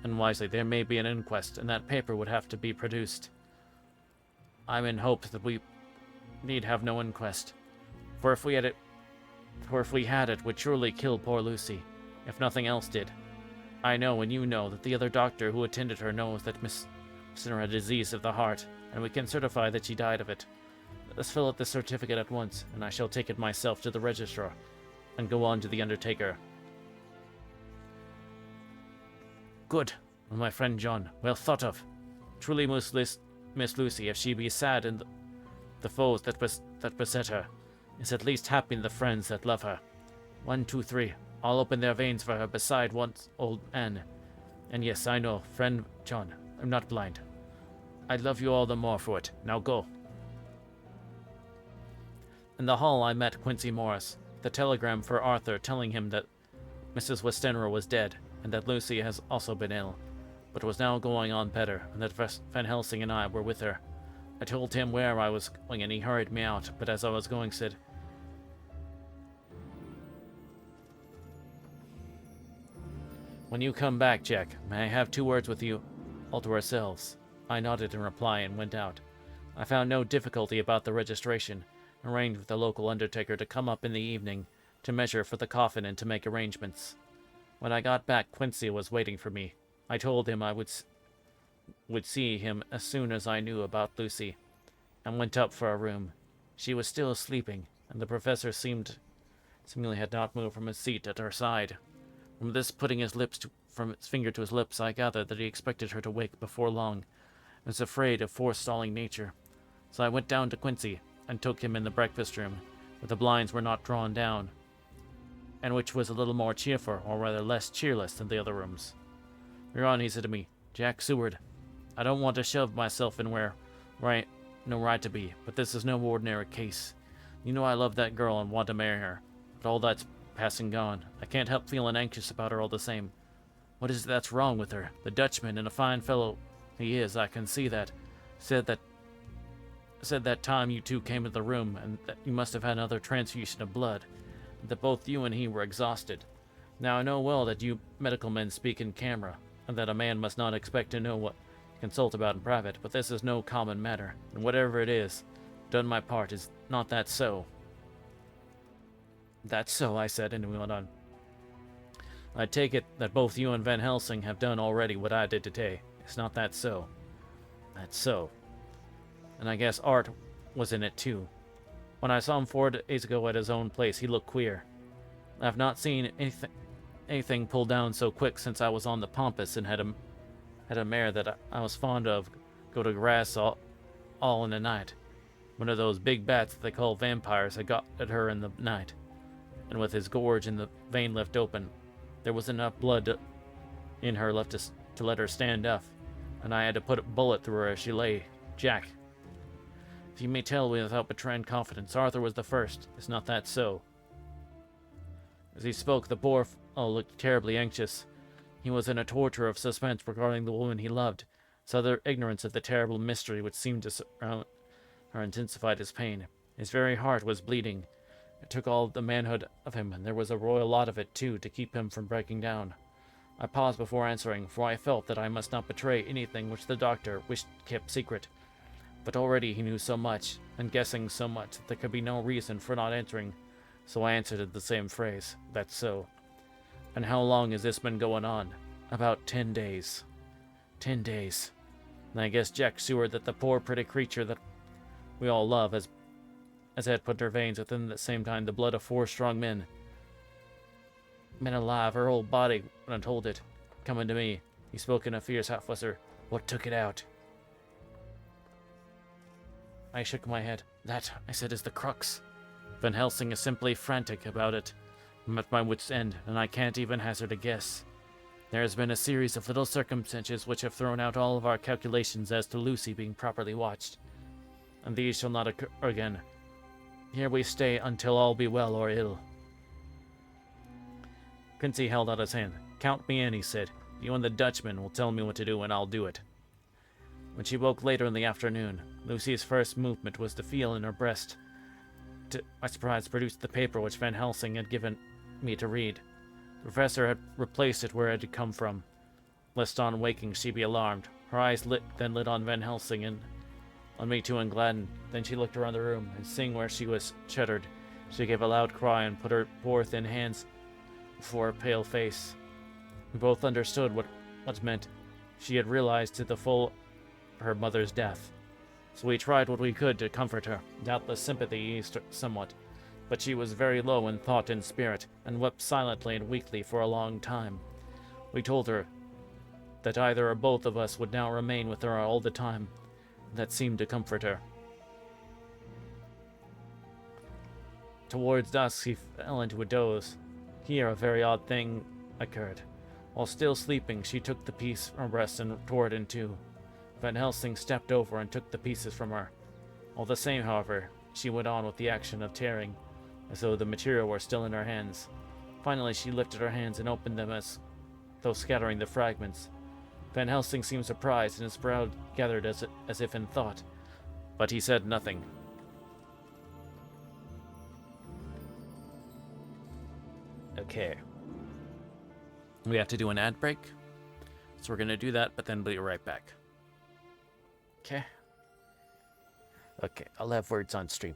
and wisely, there may be an inquest, and that paper would have to be produced. I'm in hopes that we need have no inquest, for if we had it, would surely kill poor Lucy, if nothing else did. I know, and you know, that the other doctor who attended her knows that Miss Sinner had a disease of the heart, and we can certify that she died of it. Let us fill out the certificate at once, and I shall take it myself to the registrar, and go on to the undertaker. Good, my friend John, well thought of. Truly Miss Lucy, if she be sad in the foes that beset her, is at least happy in the friends that love her. 1, 2, 3, all open their veins for her beside once old Anne. And yes, I know, friend John, I'm not blind. I love you all the more for it. Now go. In the hall I met Quincy Morris, the telegram for Arthur telling him that Mrs. Westenra was dead, and that Lucy has also been ill, but was now going on better, and that Van Helsing and I were with her. I told him where I was going, and he hurried me out, but as I was going said, "When you come back, Jack, may I have 2 words with you, all to ourselves?" I nodded in reply and went out. I found no difficulty about the registration, and arranged with the local undertaker to come up in the evening to measure for the coffin and to make arrangements. When I got back, Quincy was waiting for me. I told him I would see him as soon as I knew about Lucy, and went up for a room. She was still sleeping, and the professor seemingly had not moved from his seat at her side. From this putting from his finger to his lips, I gathered that he expected her to wake before long, and was afraid of forestalling nature. So I went down to Quincy, and took him in the breakfast room, where the blinds were not drawn down, and which was a little more cheerful, or rather less cheerless, than the other rooms. Whereon he said to me, "Jack Seward, I don't want to shove myself in where I no right to be, but this is no ordinary case. You know I love that girl and want to marry her, but all that's past and gone. I can't help feeling anxious about her all the same. What is it that's wrong with her? The Dutchman, and a fine fellow he is, I can see that, said that time you two came into the room, and that you must have had another transfusion of blood, and that both you and he were exhausted. Now I know well that you medical men speak in camera, and that a man must not expect to know what you consult about in private, but this is no common matter, and whatever it is, done my part. Is not that so?" "That's so," I said, and we went on. "I take it that both you and Van Helsing have done already what I did today. Is not that so?" "That's so. And I guess Art was in it too. When I saw him 4 days ago at his own place, he looked queer. I've not seen anything pulled down so quick since I was on the Pampas and had a mare that I was fond of go to grass all in a night. One of those big bats that they call vampires had got at her in the night, and with his gorge and the vein left open, there was enough blood in her left to let her stand up, and I had to put a bullet through her as she lay Jack, if you may tell without betraying confidence, Arthur was the first. Is not that so? As he spoke, the poor fellow looked terribly anxious. He was in a torture of suspense regarding the woman he loved. His utter ignorance of the terrible mystery which seemed to surround her intensified his pain. His very heart was bleeding. It took all the manhood of him, and there was a royal lot of it, too, to keep him from breaking down. I paused before answering, for I felt that I must not betray anything which the doctor wished kept secret. But already he knew so much, and guessing so much, that there could be no reason for not answering. So I answered in the same phrase, "That's so." "And how long has this been going on?" "About 10 days. 10 days. And I guess Jack Seward that the poor pretty creature that we all love as had put in her veins within the same time the blood of 4 strong men. Men alive, her whole body, when I told it. Coming to me, he spoke in a fierce half-whisper. "What took it out?" I shook my head. "That," I said, "is the crux. Van Helsing is simply frantic about it. I'm at my wit's end, and I can't even hazard a guess. There has been a series of little circumstances which have thrown out all of our calculations as to Lucy being properly watched. And these shall not occur again. Here we stay until all be well or ill." Quincy held out his hand. "Count me in," he said. "You and the Dutchman will tell me what to do, and I'll do it." When she woke later in the afternoon, Lucy's first movement was to feel in her breast. To my surprise, produced the paper which Van Helsing had given me to read. The professor had replaced it where it had come from, lest on waking she be alarmed. Her eyes then lit on Van Helsing and on me too, and gladdened. Then she looked around the room, and seeing where she was shuddered, she gave a loud cry and put her poor thin hands before her pale face. We both understood what meant. She had realized to the full her mother's death. So we tried what we could to comfort her. Doubtless sympathy eased her somewhat, but she was very low in thought and spirit, and wept silently and weakly for a long time. We told her that either or both of us would now remain with her all the time. That seemed to comfort her. Towards dusk, he fell into a doze. Here, a very odd thing occurred. While still sleeping, she took the piece from her breast and tore it in two. Van Helsing stepped over and took the pieces from her. All the same, however, she went on with the action of tearing, as though the material were still in her hands. Finally, she lifted her hands and opened them as though scattering the fragments. Van Helsing seemed surprised, and his brow gathered as if in thought, but he said nothing. Okay. We have to do an ad break, so we're going to do that, but then be right back. Okay. Okay, I'll have words on stream.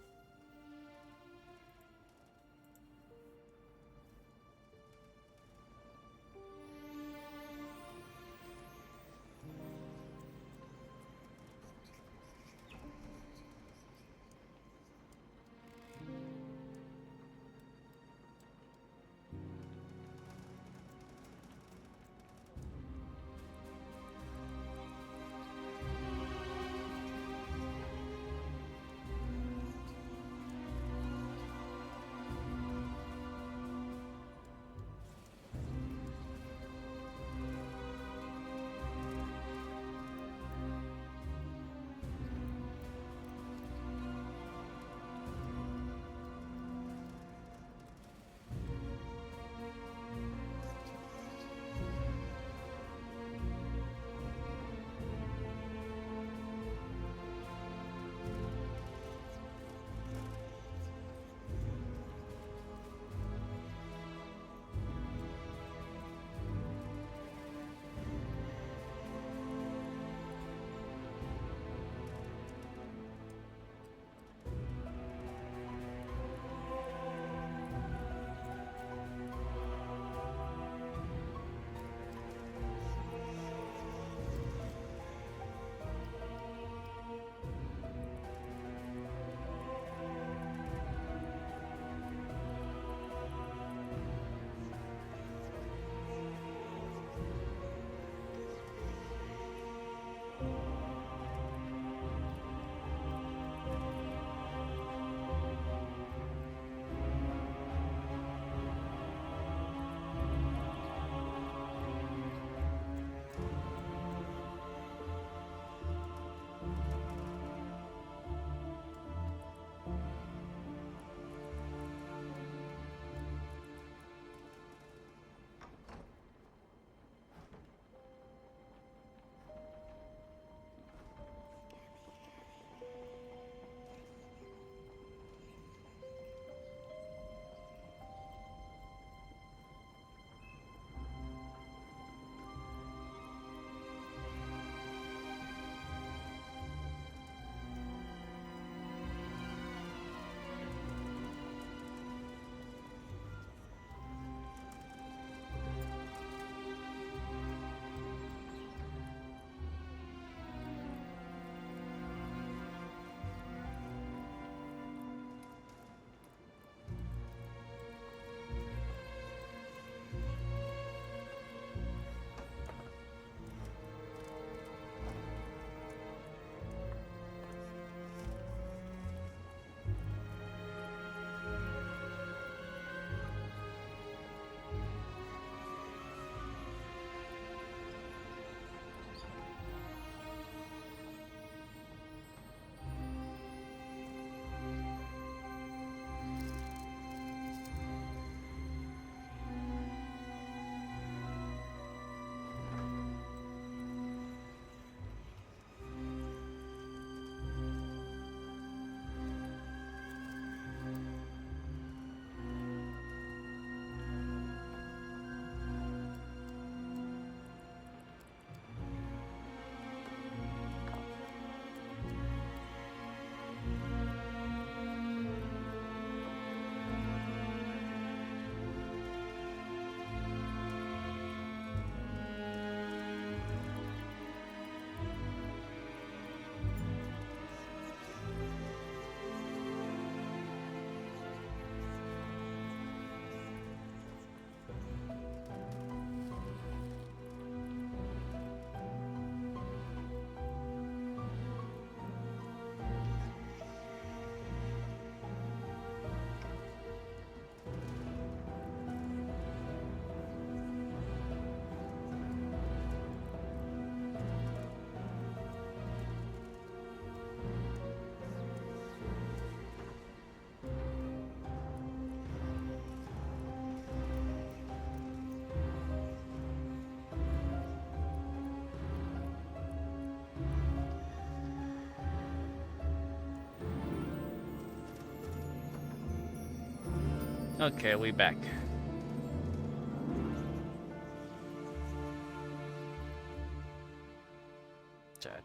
Okay, we back.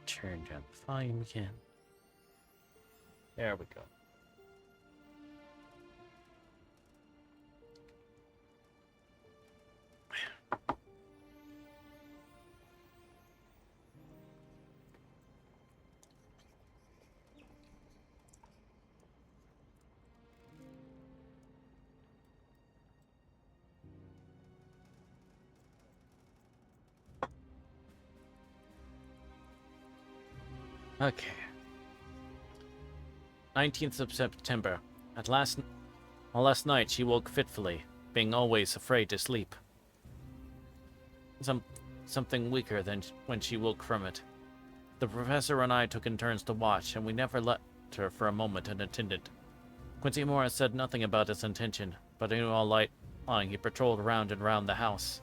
Turn down the volume again. There we go. Okay. 19th of September. Last night she woke fitfully, being always afraid to sleep. Something weaker than when she woke from it. The professor and I took in turns to watch, and we never left her for a moment unattended. Quincy Morris said nothing about his intention, but in all lying he patrolled round and round the house.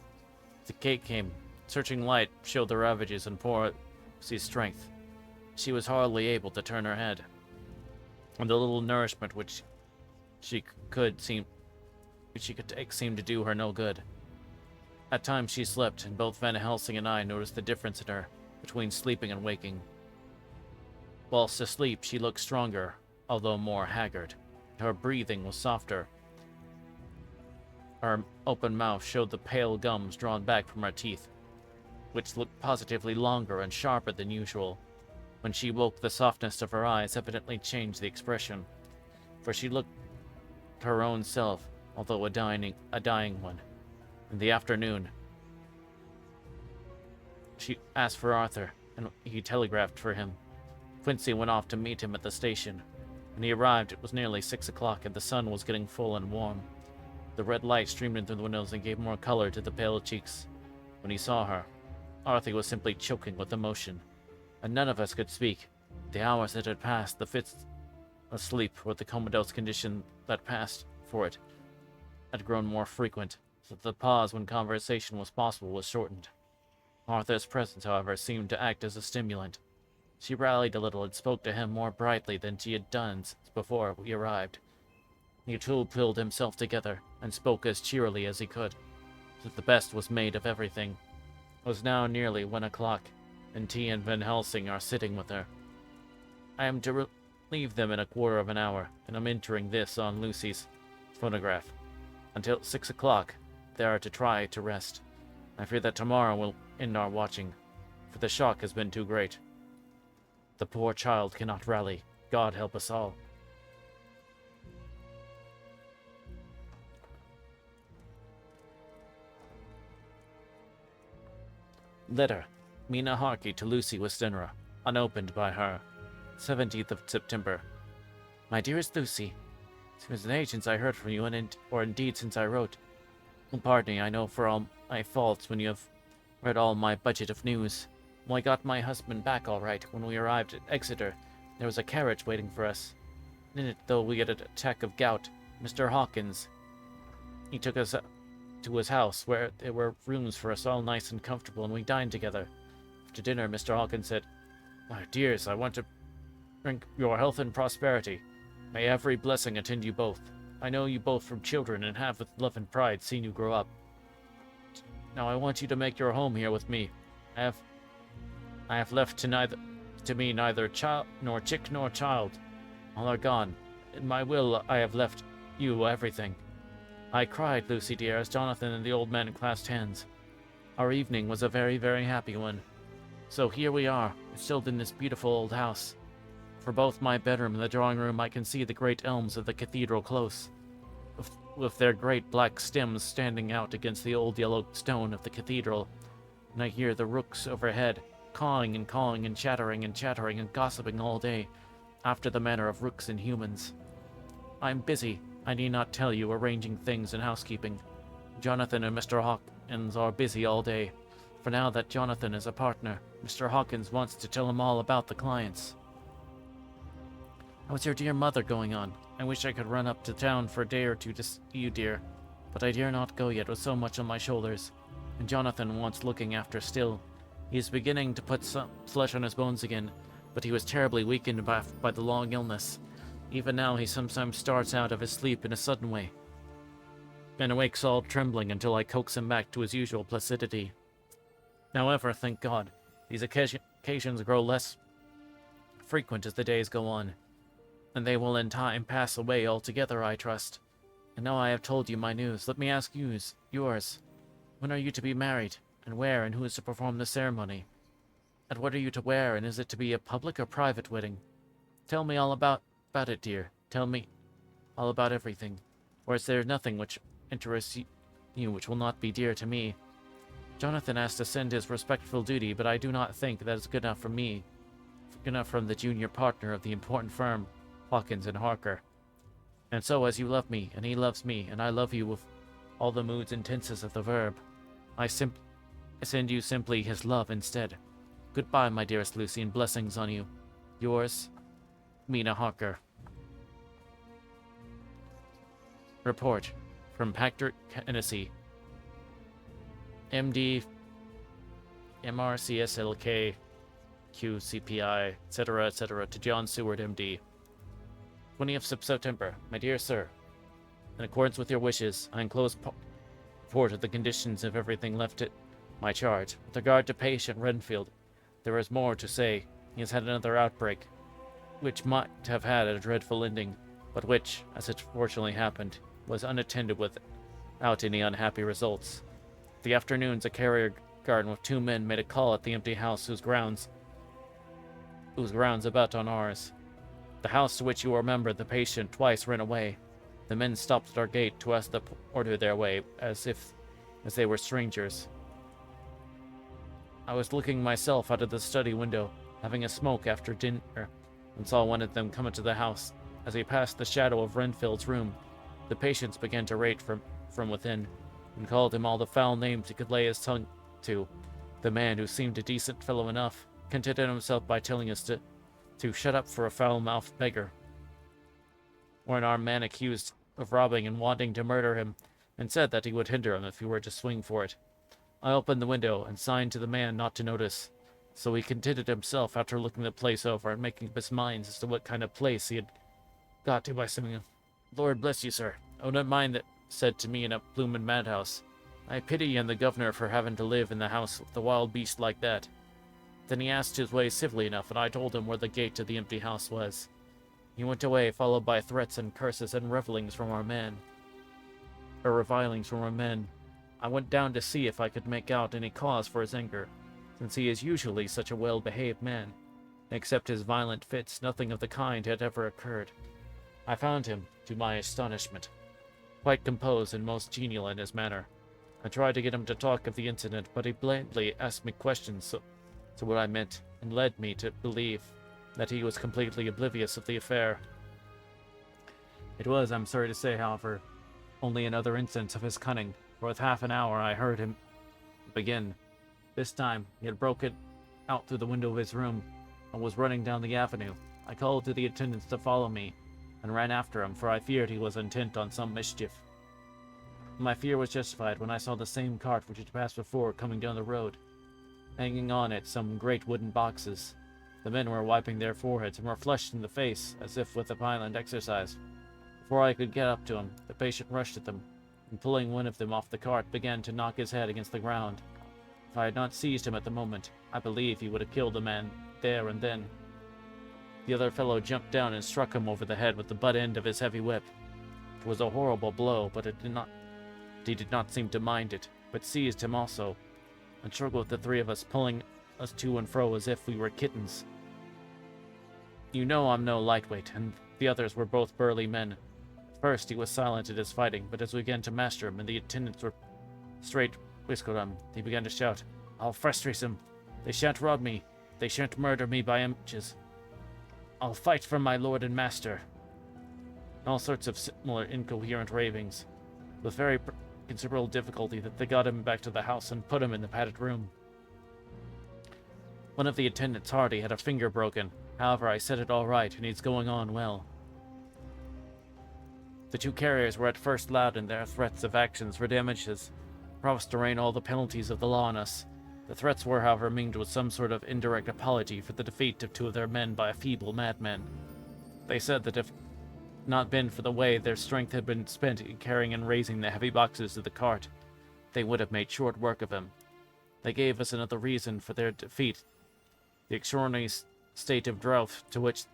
The gate came. Searching light showed the ravages in poor Lucy's strength. She was hardly able to turn her head, and the little nourishment which she could take seemed to do her no good. At times she slept, and both Van Helsing and I noticed the difference in her between sleeping and waking. Whilst asleep, she looked stronger, although more haggard. Her breathing was softer. Her open mouth showed the pale gums drawn back from her teeth, which looked positively longer and sharper than usual. When she woke, the softness of her eyes evidently changed the expression, for she looked her own self, although a dying one. In the afternoon, she asked for Arthur, and he telegraphed for him. Quincy went off to meet him at the station. When he arrived, it was nearly 6 o'clock, and the sun was getting full and warm. The red light streamed in through the windows and gave more color to the pale cheeks. When he saw her, Arthur was simply choking with emotion, and none of us could speak. The hours that had passed, the fits of sleep, or the comatose condition that passed for it, had grown more frequent, so that the pause when conversation was possible was shortened. Arthur's presence, however, seemed to act as a stimulant. She rallied a little and spoke to him more brightly than she had done before we arrived. He too pulled himself together and spoke as cheerily as he could, so that the best was made of everything. It was now nearly 1 o'clock, and T and Van Helsing are sitting with her. I am to leave them in a quarter of an hour, and I'm entering this on Lucy's phonograph. Until 6 o'clock, they are to try to rest. I fear that tomorrow will end our watching, for the shock has been too great. The poor child cannot rally. God help us all. Letter. Mina Harkey to Lucy Westenra, unopened by her. 17th of September. My dearest Lucy, it was an age since I heard from you, or indeed since I wrote. Pardon me, I know for all my faults when you have read all my budget of news. Well, I got my husband back all right. When we arrived at Exeter, there was a carriage waiting for us. In it, though, we had an attack of gout. Mr. Hawkins, he took us to his house, where there were rooms for us all nice and comfortable, and we dined together. After dinner, Mr. Hawkins said, "My dears, I want to drink your health and prosperity. May every blessing attend you both. I know you both from children, and have with love and pride seen you grow up. Now I want you to make your home here with me. I have left to me neither child nor chick nor child. All are gone. In my will I have left you everything." I cried, Lucy dear, as Jonathan and the old man clasped hands. Our evening was a very, very happy one. So here we are, still in this beautiful old house. For both my bedroom and the drawing room I can see the great elms of the cathedral close, with their great black stems standing out against the old yellow stone of the cathedral, and I hear the rooks overhead, cawing and chattering and gossiping all day, after the manner of rooks and humans. I'm busy, I need not tell you, arranging things and housekeeping. Jonathan and Mr. Hawkins are busy all day, for now that Jonathan is a partner, Mr. Hawkins wants to tell him all about the clients. How's your dear mother going on? I wish I could run up to town for a day or two to see you, dear, but I dare not go yet with so much on my shoulders, and Jonathan wants looking after still. He is beginning to put some flesh on his bones again, but he was terribly weakened by the long illness. Even now he sometimes starts out of his sleep in a sudden way. and awakes all trembling until I coax him back to his usual placidity. However, thank God, these occasions grow less frequent as the days go on, and they will in time pass away altogether, I trust. And now I have told you my news, let me ask yours. When are you to be married, and where, and who is to perform the ceremony? And what are you to wear, and is it to be a public or private wedding? Tell me all about it, dear. Tell me all about everything. Or is there nothing which interests you which will not be dear to me? Jonathan asked to send his respectful duty, but I do not think that is good enough from me. Good enough from the junior partner of the important firm, Hawkins and Harker. And so, as you love me, and he loves me, and I love you with all the moods and tenses of the verb, I send you simply his love instead. Goodbye, my dearest Lucy, and blessings on you. Yours, Mina Harker. Report from Patrick Hennessy, MD, MRCSLK, QCPI, etc., to John Seward, MD. 20th of September. My dear sir, in accordance with your wishes, I enclose report of the conditions of everything left at my charge. With regard to patient Renfield, there is more to say. He has had another outbreak, which might have had a dreadful ending, but which, as it fortunately happened, was unattended without any unhappy results. The afternoons, a carrier garden with 2 men made a call at the empty house whose grounds about on ours. The house to which you will remember the patient twice ran away. The men stopped at our gate to ask the porter their way, as they were strangers. I was looking myself out of the study window, having a smoke after dinner, and saw one of them come into the house. As he passed the shadow of Renfield's room, the patients began to rate from within, and called him all the foul names he could lay his tongue to. The man, who seemed a decent fellow enough, contented himself by telling us to shut up for a foul-mouthed beggar. Or an armed man accused of robbing and wanting to murder him, and said that he would hinder him if he were to swing for it. I opened the window and signed to the man not to notice, so he contented himself after looking the place over and making up his mind as to what kind of place he had got to by saying, "Lord bless you, sir, I don't mind that said to me in a bloomin' madhouse. I pity you and the governor for having to live in the house with a wild beast like that." Then he asked his way civilly enough, and I told him where the gate to the empty house was. He went away, followed by threats and curses and revilings from our men. I went down to see if I could make out any cause for his anger, since he is usually such a well-behaved man. Except his violent fits, nothing of the kind had ever occurred. I found him, to my astonishment, quite composed and most genial in his manner. I tried to get him to talk of the incident, but he blandly asked me questions to what I meant, and led me to believe that he was completely oblivious of the affair. It was, I'm sorry to say, however, only another instance of his cunning, for with half an hour I heard him begin. This time he had broken out through the window of his room and was running down the avenue. I called to the attendants to follow me, and ran after him, for I feared he was intent on some mischief. My fear was justified when I saw the same cart which had passed before coming down the road. Hanging on it some great wooden boxes. The men were wiping their foreheads and were flushed in the face, as if with a violent exercise. Before I could get up to him, the patient rushed at them, and pulling one of them off the cart, began to knock his head against the ground. If I had not seized him at the moment, I believe he would have killed the man there and then. The other fellow jumped down and struck him over the head with the butt end of his heavy whip. It was a horrible blow, but he did not seem to mind it, but seized him also, and struggled with the 3 of us, pulling us to and fro as if we were kittens. You know I'm no lightweight, and the others were both burly men. At first he was silent at his fighting, but as we began to master him and the attendants were straight whiskered him, he began to shout, "I'll frustrate them. They shan't rob me. They shan't murder me by inches. I'll fight for my lord and master." And all sorts of similar incoherent ravings. With very considerable difficulty that they got him back to the house and put him in the padded room. One of the attendants, Hardy, had a finger broken. However, I set it all right, and he's going on well. The 2 carriers were at first loud in their threats of actions for damages, promised to rain all the penalties of the law on us. The threats were, however, mingled with some sort of indirect apology for the defeat of 2 of their men by a feeble madman. They said that if not been for the way their strength had been spent in carrying and raising the heavy boxes to the cart, they would have made short work of him. They gave us another reason for their defeat, the extraordinary state of drought to which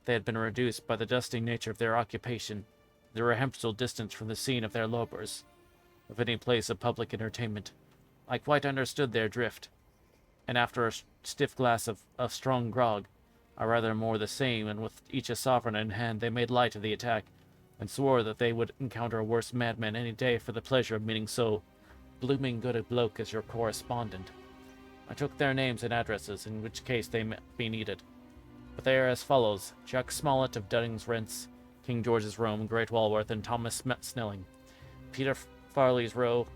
they had been reduced by the dusty nature of their occupation, the irrepressible distance from the scene of their labors, of any place of public entertainment. I quite understood their drift, and after a stiff glass of strong grog, or rather more the same, and with each a sovereign in hand, they made light of the attack, and swore that they would encounter a worse madman any day for the pleasure of meeting so blooming good a bloke as your correspondent. I took their names and addresses, in which case they may be needed. But they are as follows: Jack Smollett of Dunning's Rents, King George's Rome, Great Walworth, and Thomas Snelling. Peter Farley's Row,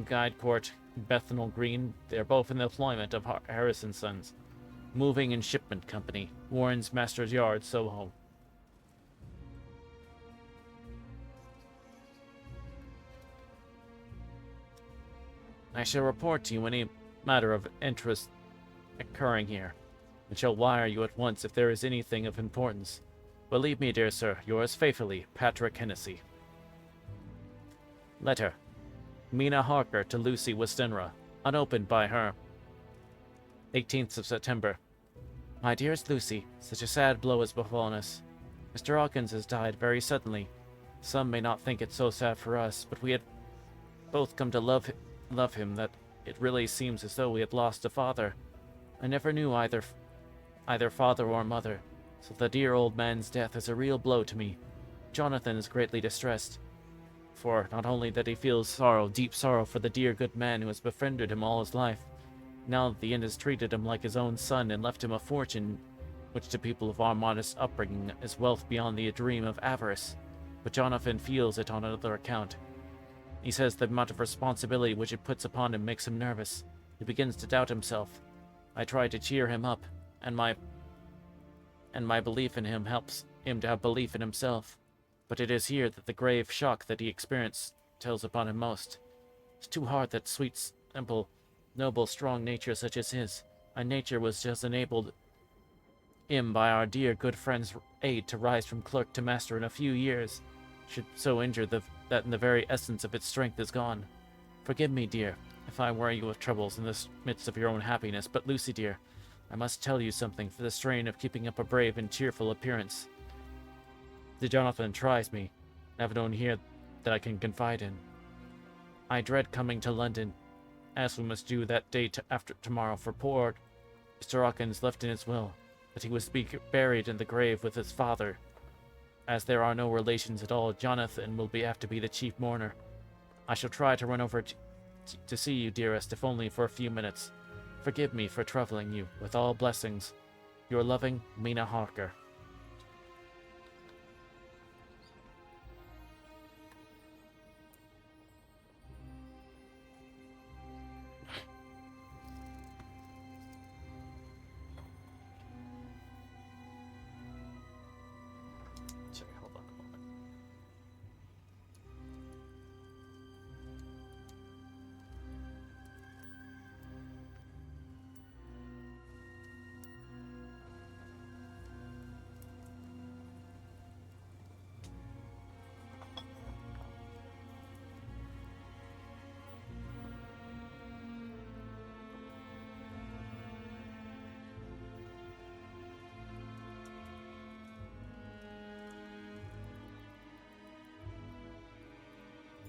Guide Court, Bethnal Green, they are both in the employment of Harrison Sons, Moving and Shipment Company, Warren's Master's Yard, Soho. I shall report to you any matter of interest occurring here, and shall wire you at once if there is anything of importance. Believe me, dear sir, yours faithfully, Patrick Hennessy. Letter. Mina Harker to Lucy Westenra, unopened by her. 18th of September. My dearest Lucy, such a sad blow has befallen us. Mr. Hawkins has died very suddenly. Some may not think it so sad for us, but we had both come to love him that it really seems as though we had lost a father. I never knew either father or mother, so the dear old man's death is a real blow to me. Jonathan is greatly distressed, for not only that he feels sorrow, deep sorrow for the dear good man who has befriended him all his life, now that the end has treated him like his own son and left him a fortune, which to people of our modest upbringing is wealth beyond the dream of avarice, but Jonathan feels it on another account. He says the amount of responsibility which it puts upon him makes him nervous. He begins to doubt himself. I try to cheer him up, and my belief in him helps him to have belief in himself. But it is here that the grave shock that he experienced tells upon him most. It's too hard that sweet, simple, noble, strong nature such as his, a nature was just enabled him by our dear good friend's aid to rise from clerk to master in a few years, should so injure that in the very essence of its strength is gone. Forgive me, dear, if I worry you with troubles in the midst of your own happiness, but Lucy, dear, I must tell you something for the strain of keeping up a brave and cheerful appearance. The Jonathan tries me, and have no one here that I can confide in. I dread coming to London, as we must do that day after tomorrow, for poor Mr. Hawkins left in his will that he was to be buried in the grave with his father. As there are no relations at all, Jonathan will have to be the chief mourner. I shall try to run over to see you, dearest, if only for a few minutes. Forgive me for troubling you. With all blessings, your loving Mina Harker. Sorry, hold on a moment.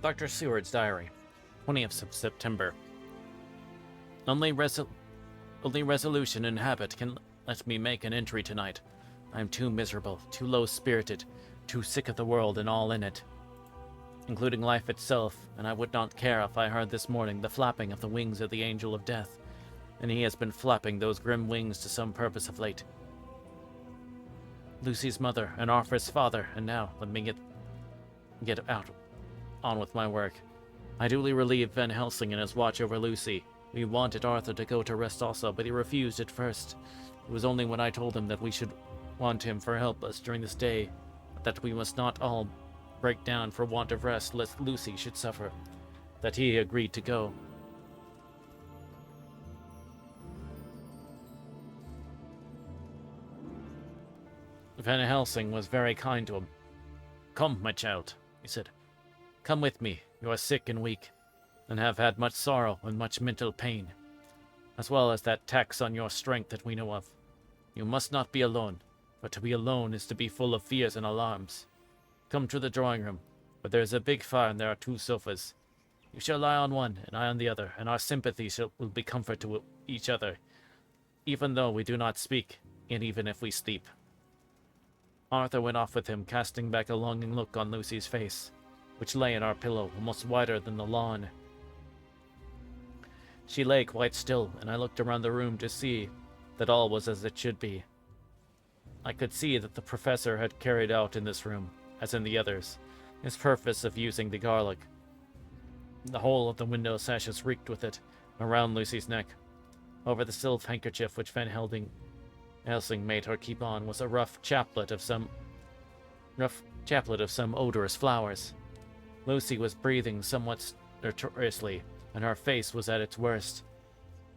Dr. Seward's diary, 20th of September. Only resolution and habit can let me make an entry tonight. I am too miserable, too low-spirited, too sick of the world and all in it, including life itself, and I would not care if I heard this morning the flapping of the wings of the angel of death, and he has been flapping those grim wings to some purpose of late. Lucy's mother, and Arthur's father, and now let me get on with my work. I duly relieved Van Helsing in his watch over Lucy. We wanted Arthur to go to rest also, but he refused at first. It was only when I told him that we should want him for help us during this day, that we must not all break down for want of rest lest Lucy should suffer, that he agreed to go. Van Helsing was very kind to him. Come, my child, he said. Come with me. You are sick and weak, and have had much sorrow and much mental pain, as well as that tax on your strength that we know of. You must not be alone, for to be alone is to be full of fears and alarms. Come to the drawing room, where there is a big fire and there are 2 sofas. You shall lie on one, and I on the other, and our sympathy will be comfort to each other, even though we do not speak, and even if we sleep. Arthur went off with him, casting back a longing look on Lucy's face, which lay in our pillow, almost wider than the lawn. She lay quite still, and I looked around the room to see that all was as it should be. I could see that the professor had carried out in this room, as in the others, his purpose of using the garlic. The whole of the window sashes reeked with it, around Lucy's neck. Over the silk handkerchief which Van Helsing made her keep on was a rough chaplet of some odorous flowers. Lucy was breathing somewhat stertorously, and her face was at its worst.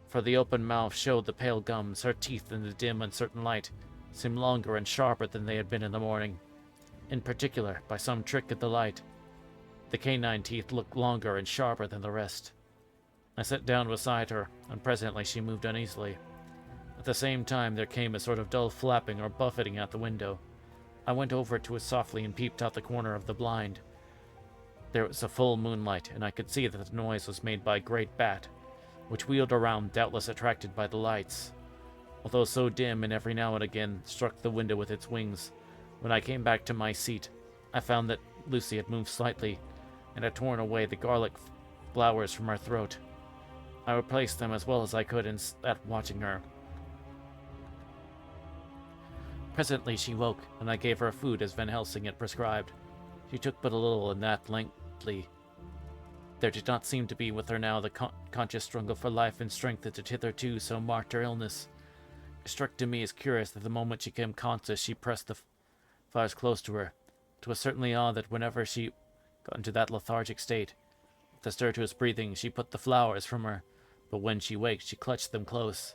For the open mouth showed the pale gums, her teeth in the dim, uncertain light seemed longer and sharper than they had been in the morning. In particular, by some trick of the light, the canine teeth looked longer and sharper than the rest. I sat down beside her, and presently she moved uneasily. At the same time there came a sort of dull flapping or buffeting at the window. I went over to it softly and peeped out the corner of the blind. There was a full moonlight, and I could see that the noise was made by a great bat, which wheeled around, doubtless attracted by the lights. Although so dim, and every now and again struck the window with its wings. When I came back to my seat, I found that Lucy had moved slightly, and had torn away the garlic flowers from her throat. I replaced them as well as I could and sat watching her. Presently she woke, and I gave her food as Van Helsing had prescribed. She took but a little, and that lengthily. There did not seem to be with her now the conscious struggle for life and strength that had hitherto so marked her illness. It struck to me as curious that the moment she came conscious she pressed the flowers close to her. It was certainly odd that whenever she got into that lethargic state, with a stertorous breathing, she put the flowers from her, but when she waked she clutched them close.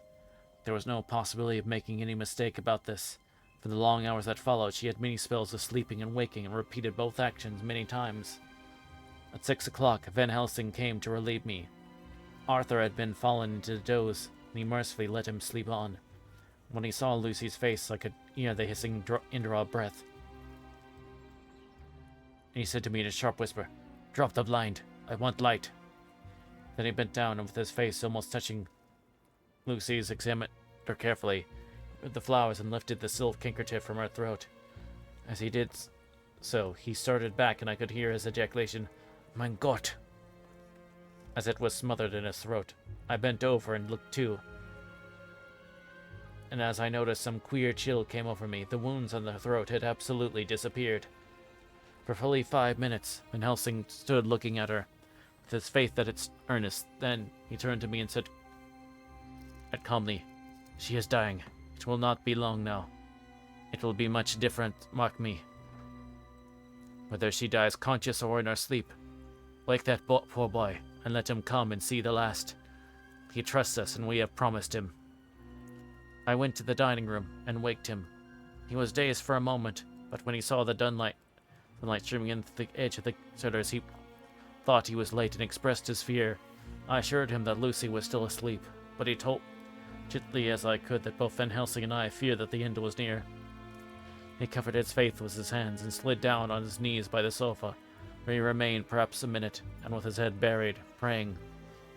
There was no possibility of making any mistake about this. For the long hours that followed, she had many spells of sleeping and waking, and repeated both actions many times. At 6 o'clock, Van Helsing came to relieve me. Arthur had been fallen into a doze, and he mercifully let him sleep on. When he saw Lucy's face, I could hear the hissing indraw breath. And he said to me in a sharp whisper, "Drop the blind. I want light." Then he bent down, and with his face almost touching Lucy's, examined her carefully with the flowers and lifted the silk handkerchief from her throat. As he did so, he started back, and I could hear his ejaculation, "Mein Gott!" as it was smothered in his throat. I bent over and looked too, and as I noticed, some queer chill came over me. The wounds on the throat had absolutely disappeared. For fully 5 minutes, Van Helsing stood looking at her, with his face at its earnest. Then he turned to me and said calmly, "She is dying. It will not be long now. It will be much different, mark me. Whether she dies conscious or in her sleep, wake that poor boy, and let him come and see the last. He trusts us, and we have promised him." I went to the dining room and waked him. He was dazed for a moment, but when he saw the sunlight streaming in through the edge of the shutters, he thought he was late and expressed his fear. I assured him that Lucy was still asleep, but he told gently as I could that both Van Helsing and I feared that the end was near. He covered his face with his hands and slid down on his knees by the sofa, where he remained perhaps a minute, and with his head buried, praying,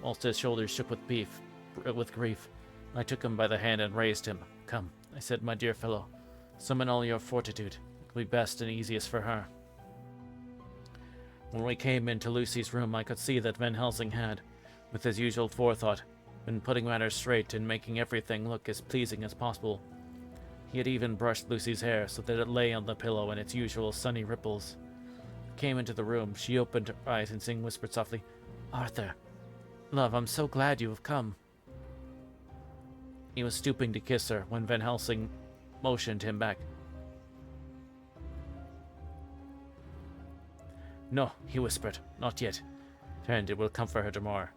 whilst his shoulders shook with grief. I took him by the hand and raised him. "Come," I said, "my dear fellow, summon all your fortitude. It will be best and easiest for her." When we came into Lucy's room, I could see that Van Helsing had, with his usual forethought, been putting matters straight and making everything look as pleasing as possible. He had even brushed Lucy's hair so that it lay on the pillow in its usual sunny ripples. I came into the room. She opened her eyes and whispered softly, "Arthur, love, I'm so glad you have come." He was stooping to kiss her when Van Helsing motioned him back. "No," he whispered, "not yet. And it will comfort her tomorrow."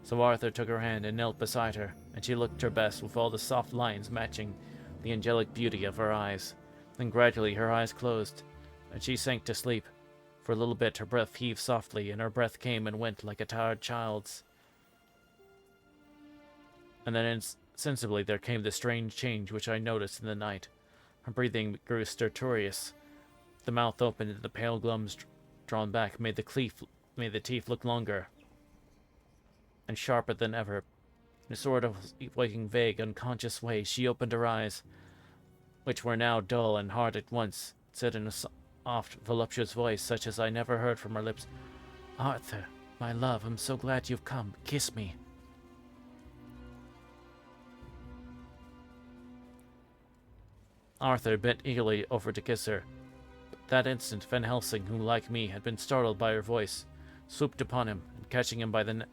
So Arthur took her hand and knelt beside her, and she looked her best, with all the soft lines matching the angelic beauty of her eyes. Then gradually her eyes closed, and she sank to sleep. For a little bit her breath heaved softly, and her breath came and went like a tired child's. And then insensibly there came the strange change which I noticed in the night. Her breathing grew stertorous. The mouth opened and the pale gums drawn back made the teeth look longer and sharper than ever. In a sort of waking, vague, unconscious way, she opened her eyes, which were now dull and hard at once, said in a soft, voluptuous voice, such as I never heard from her lips, "Arthur, my love, I'm so glad you've come. Kiss me." Arthur bent eagerly over to kiss her. But that instant, Van Helsing, who, like me, had been startled by her voice, swooped upon him, and catching him by the neck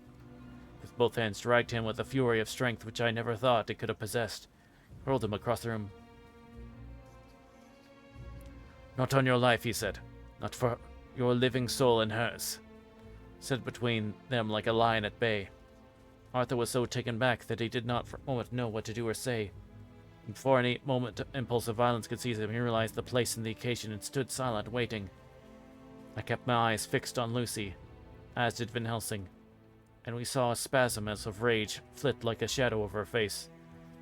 with both hands, dragged him with a fury of strength which I never thought it could have possessed, hurled him across the room. "Not on your life," he said. "Not for your living soul and hers," said between them like a lion at bay. Arthur was so taken back that he did not for a moment know what to do or say. Before any moment impulse of violence could seize him, he realized the place and the occasion and stood silent, waiting. I kept my eyes fixed on Lucy, as did Van Helsing, and we saw a spasm as of rage flit like a shadow over her face.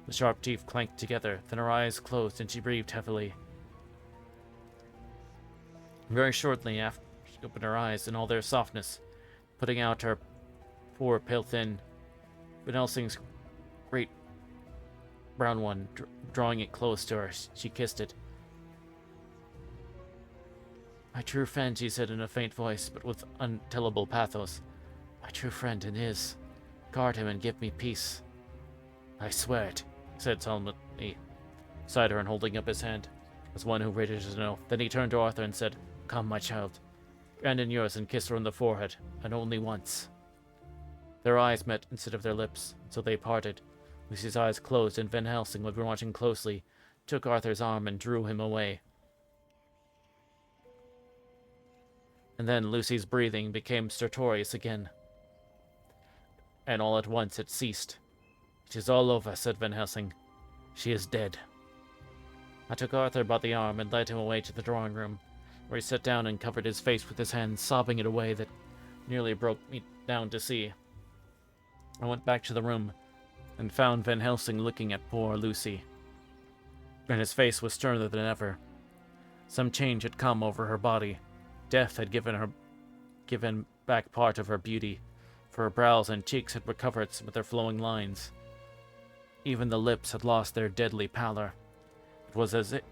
The sharp teeth clanked together, then her eyes closed and she breathed heavily. Very shortly after, she opened her eyes in all their softness, putting out her poor, pale, thin Van Helsing's great brown one, drawing it close to her. She kissed it. "My true friend," she said in a faint voice, but with untellable pathos. "My true friend and his. Guard him and give me peace." "I swear it," he said solemnly, beside her and holding up his hand, as one who ready to know. Then he turned to Arthur and said, "Come, my child. Hand in yours and kiss her on the forehead, and only once." Their eyes met instead of their lips, so they parted. Lucy's eyes closed, and Van Helsing, who had been watching closely, took Arthur's arm and drew him away. And then Lucy's breathing became stertorous again, and all at once it ceased. "It is all over," said Van Helsing. "She is dead." I took Arthur by the arm and led him away to the drawing room, where he sat down and covered his face with his hands, sobbing in a way that nearly broke me down to see. I went back to the room and found Van Helsing looking at poor Lucy, and his face was sterner than ever. Some change had come over her body. Death had given back part of her beauty, for her brows and cheeks had recovered some of their flowing lines. Even the lips had lost their deadly pallor. It was as if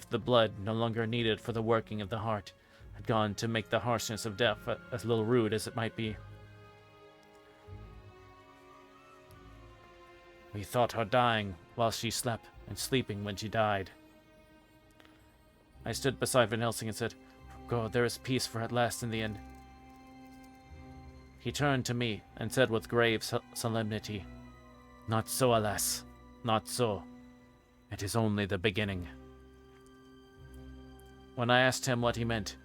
the blood, no longer needed for the working of the heart, had gone to make the harshness of death as little rude as it might be. We thought her dying while she slept, and sleeping when she died. I stood beside Van Helsing and said, "God, there is peace for at last in the end." He turned to me and said with grave solemnity, "Not so, alas, not so. It is only the beginning." When I asked him what he meant,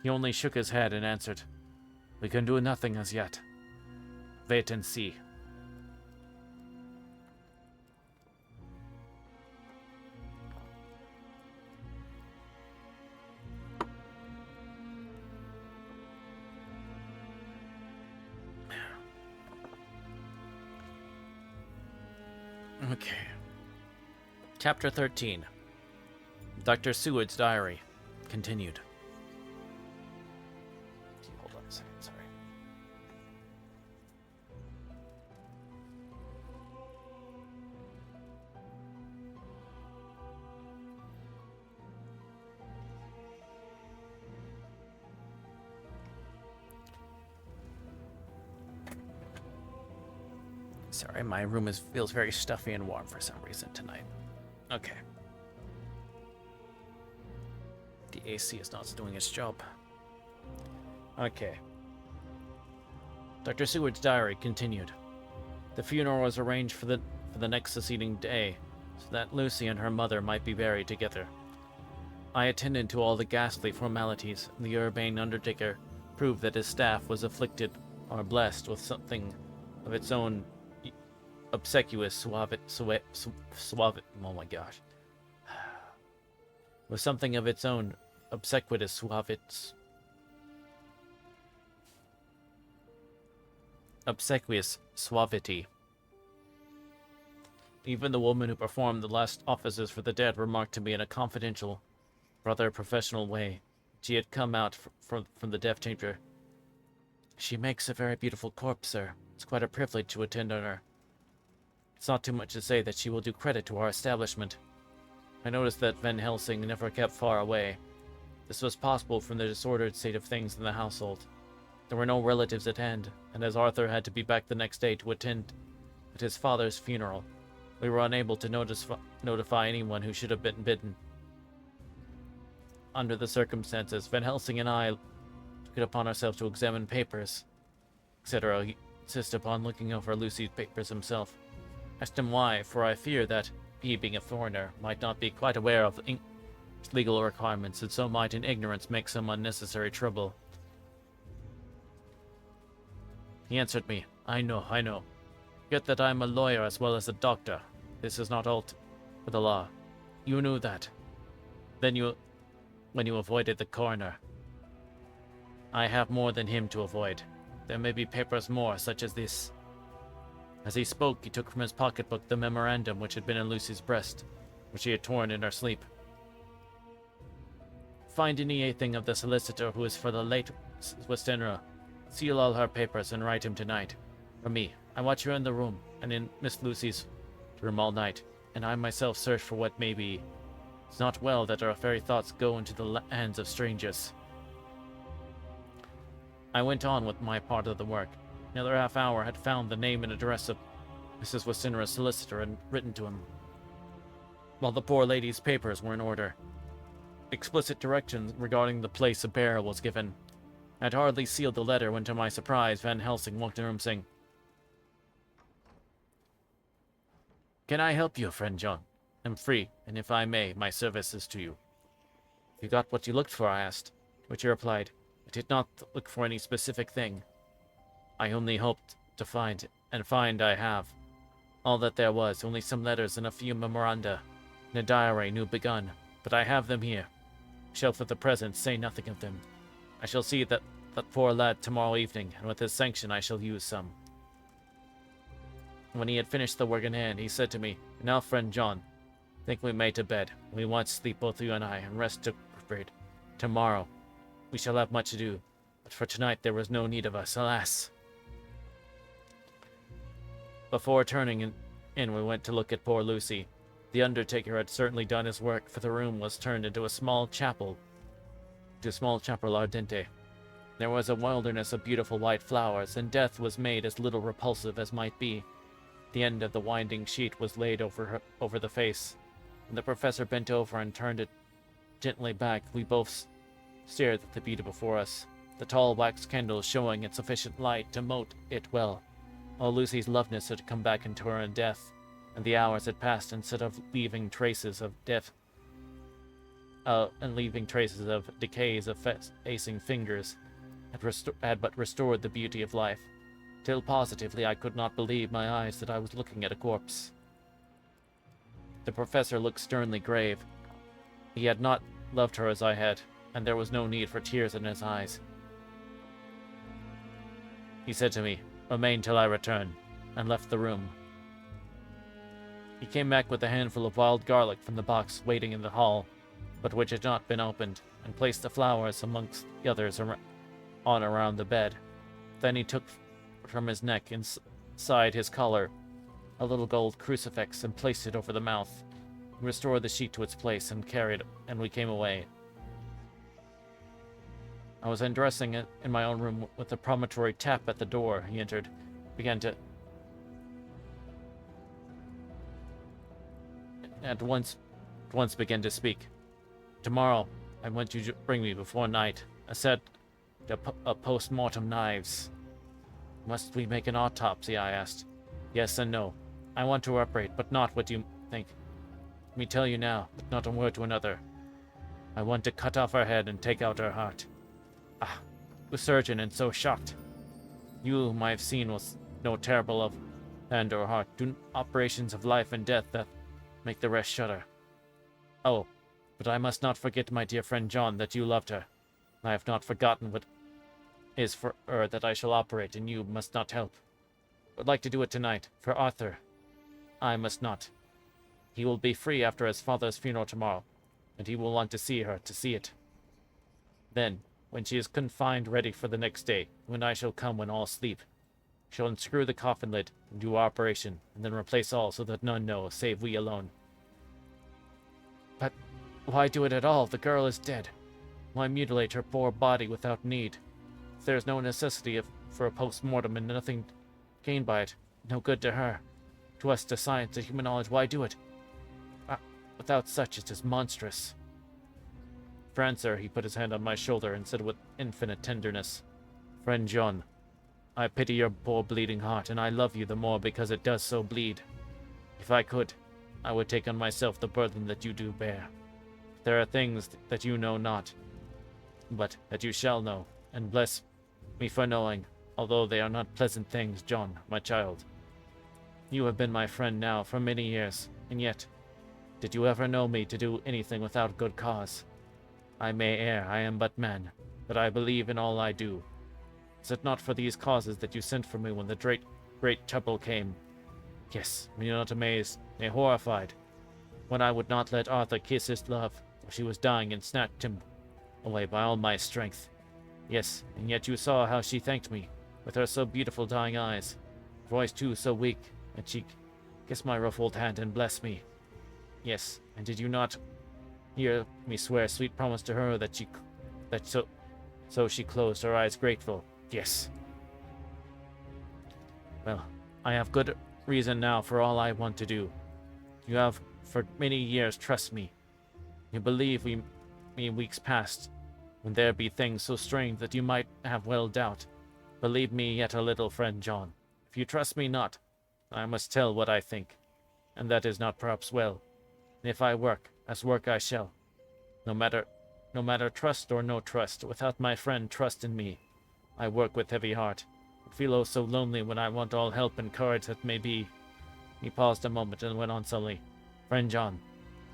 he only shook his head and answered, "We can do nothing as yet. Wait and see." Okay. Chapter 13. Dr. Seward's Diary. Continued. Hold on a second, sorry. Sorry, my room feels very stuffy and warm for some reason tonight. Okay. The AC is not doing its job. Okay. Dr. Seward's diary continued. The funeral was arranged for the next succeeding day, so that Lucy and her mother might be buried together. I attended to all the ghastly formalities, and the urbane undertaker proved that his staff was afflicted or blessed with something of its own obsequious suave, oh my gosh. with something of its own obsequious suavity. Even the woman who performed the last offices for the dead remarked to me in a confidential, rather professional way. She had come out from the death chamber. "She makes a very beautiful corpse, sir. It's quite a privilege to attend on her. It's not too much to say that she will do credit to our establishment." I noticed that Van Helsing never kept far away. This was possible from the disordered state of things in the household. There were no relatives at hand, and as Arthur had to be back the next day to attend at his father's funeral, we were unable to notify anyone who should have been bidden. Under the circumstances, Van Helsing and I took it upon ourselves to examine papers, etc. He insisted upon looking over Lucy's papers himself. Asked him why, for I fear that he, being a foreigner, might not be quite aware of legal requirements, and so might in ignorance make some unnecessary trouble. He answered me, I know. Yet that I am a lawyer as well as a doctor. This is not all for the law. You knew that. When you avoided the coroner. I have more than him to avoid. There may be papers more, such as this." As he spoke, he took from his pocketbook the memorandum which had been in Lucy's breast, which she had torn in her sleep. "Find anything of the solicitor who is for the late Westenra. Seal all her papers and write him tonight. From me, I watch her in the room, and in Miss Lucy's room all night, and I myself search for what may be. It's not well that our very thoughts go into the hands of strangers." I went on with my part of the work. Another half hour had found the name and address of Mrs. Westenra's solicitor and written to him, while the poor lady's papers were in order. Explicit directions regarding the place of burial was given. I had hardly sealed the letter when, to my surprise, Van Helsing walked in the room saying, "Can I help you, friend John? I'm free, and if I may, my service is to you." "You got what you looked for?" I asked, to which he replied, "I did not look for any specific thing. I only hoped to find, and find I have, all that there was, only some letters and a few memoranda, and a diary new begun, but I have them here. I shall for the present say nothing of them. I shall see that poor lad tomorrow evening, and with his sanction I shall use some." When he had finished the work in hand, he said to me, "Now, friend John, think we may to bed. We want sleep, both you and I, and rest to recuperate. Tomorrow we shall have much to do, but for tonight there was no need of us, alas." Before turning in, we went to look at poor Lucy. The undertaker had certainly done his work, for the room was turned into a small chapel ardente. There was a wilderness of beautiful white flowers, and death was made as little repulsive as might be. The end of the winding sheet was laid over the face. When the professor bent over and turned it gently back, we both stared at the beauty before us, the tall wax candle showing its sufficient light to mote it well. All Lucy's loveliness had come back into her in death, and the hours had passed instead of leaving traces of death, and leaving traces of decays of facing fingers, had but restored the beauty of life, till positively I could not believe my eyes that I was looking at a corpse. The professor looked sternly grave. He had not loved her as I had, and there was no need for tears in his eyes. He said to me, "Remain till I return," and left the room. He came back with a handful of wild garlic from the box waiting in the hall, but which had not been opened, and placed the flowers amongst the others around the bed. Then he took from his neck inside his collar a little gold crucifix and placed it over the mouth, restored the sheet to its place, and we came away. I was undressing in my own room with a promontory tap at the door. He entered, at once began to speak. "Tomorrow, I want you to bring me before night a set of post-mortem knives." "Must we make an autopsy?" I asked. "Yes and no. I want to operate, but not what you think. Let me tell you now, but not a word to another. I want to cut off her head and take out her heart." "Ah, the surgeon, and so shocked. You, whom I have seen, was no terrible of hand or heart. Do operations of life and death that make the rest shudder. Oh, But I must not forget, my dear friend John, that you loved her. I have not forgotten what is for her that I shall operate, and you must not help. Would like to do it tonight, for Arthur. I must not. He will be free after his father's funeral tomorrow, and he will want to see her, to see it. Then, when she is confined ready for the next day, when I shall come when all sleep, she'll unscrew the coffin lid, and do our operation, and then replace all so that none know, save we alone. But why do it at all? The girl is dead. Why mutilate her poor body without need? If there is no necessity for a post-mortem and nothing gained by it, no good to her. To us, to science, to human knowledge, why do it? Without such, it is monstrous. For answer, he put his hand on my shoulder and said with infinite tenderness, Friend John, I pity your poor bleeding heart, and I love you the more because it does so bleed. If I could, I would take on myself the burden that you do bear. There are things that you know not, but that you shall know, and bless me for knowing, although they are not pleasant things, John, my child. You have been my friend now for many years, and yet, did you ever know me to do anything without good cause? I may err, I am but man, but I believe in all I do. Is it not for these causes that you sent for me when the great trouble came? Yes, were you not amazed, nay horrified, when I would not let Arthur kiss his love, for she was dying, and snatched him away by all my strength? Yes, and yet you saw how she thanked me, with her so beautiful dying eyes, voice too so weak, and she kissed my rough old hand and blessed me. Yes, and did you not hear me swear sweet promise to her that so she closed her eyes grateful? Yes. Well, I have good reason now for all I want to do. You have for many years trust me. You believe me in weeks past, when there be things so strange that you might have well doubt. Believe me yet a little, friend John. If you trust me not, I must tell what I think, and that is not perhaps well. And if I work, as work I shall. No matter trust or no trust, without my friend trust in me, I work with heavy heart. I feel oh so lonely when I want all help and courage that may be. He paused a moment and went on suddenly. Friend John,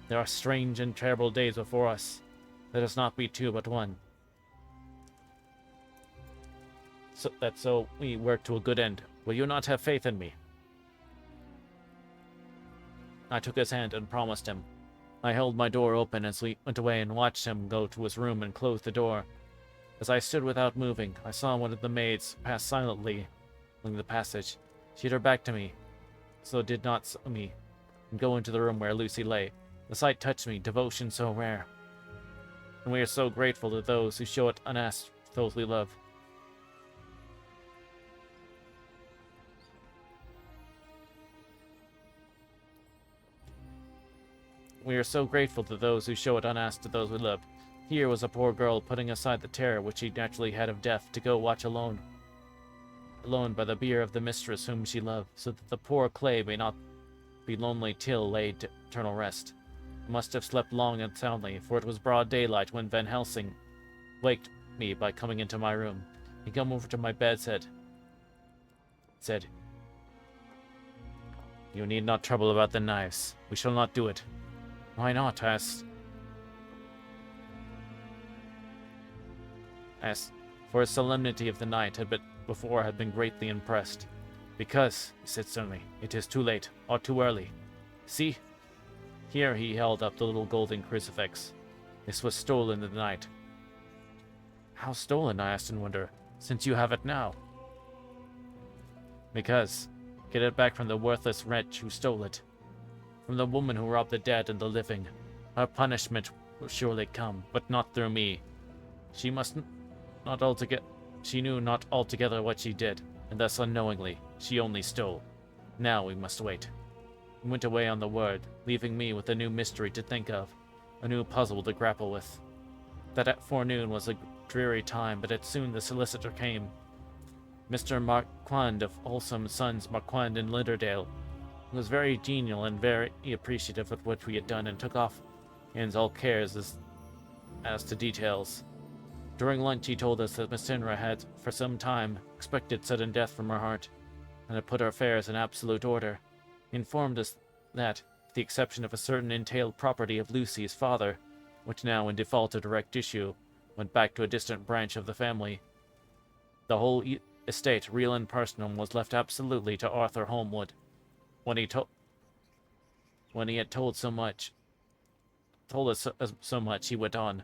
there are strange and terrible days before us. Let us not be two but one. So we work to a good end. Will you not have faith in me? I took his hand and promised him. I held my door open as we went away and watched him go to his room and close the door. As I stood without moving, I saw one of the maids pass silently along the passage. She had her back to me, so did not see me, and go into the room where Lucy lay. The sight touched me, devotion so rare. And we are so grateful to those who show it unasked to those we love. We are so grateful to those who show it unasked to those we love. Here was a poor girl putting aside the terror which she naturally had of death to go watch alone by the bier of the mistress whom she loved, so that the poor clay may not be lonely till laid to eternal rest. I must have slept long and soundly, for it was broad daylight when Van Helsing waked me by coming into my room. He came over to my bedside, said, You need not trouble about the knives. We shall not do it. Why not? I asked, for his solemnity of the night had been greatly impressed. Because, he said sternly, it is too late, or too early. See? Here he held up the little golden crucifix. This was stolen in the night. How stolen? I asked in wonder, since you have it now. Because, get it back from the worthless wretch who stole it. From the woman who robbed the dead and the living. Her punishment will surely come, but not through me. She knew not altogether what she did, and thus unknowingly, she only stole. Now we must wait. He went away on the word, leaving me with a new mystery to think of, a new puzzle to grapple with. That forenoon was a dreary time, but soon the solicitor came. Mr. Marquand of Wholesome Sons Marquand in Lidderdale. He was very genial and very appreciative of what we had done, and took off hands all cares as to details. During lunch he told us that Miss Sinra had, for some time, expected sudden death from her heart, and had put her affairs in absolute order. He informed us that, with the exception of a certain entailed property of Lucy's father, which now, in default of direct issue, went back to a distant branch of the family. The whole estate, real and personal, was left absolutely to Arthur Holmwood. When he had told us so much, he went on.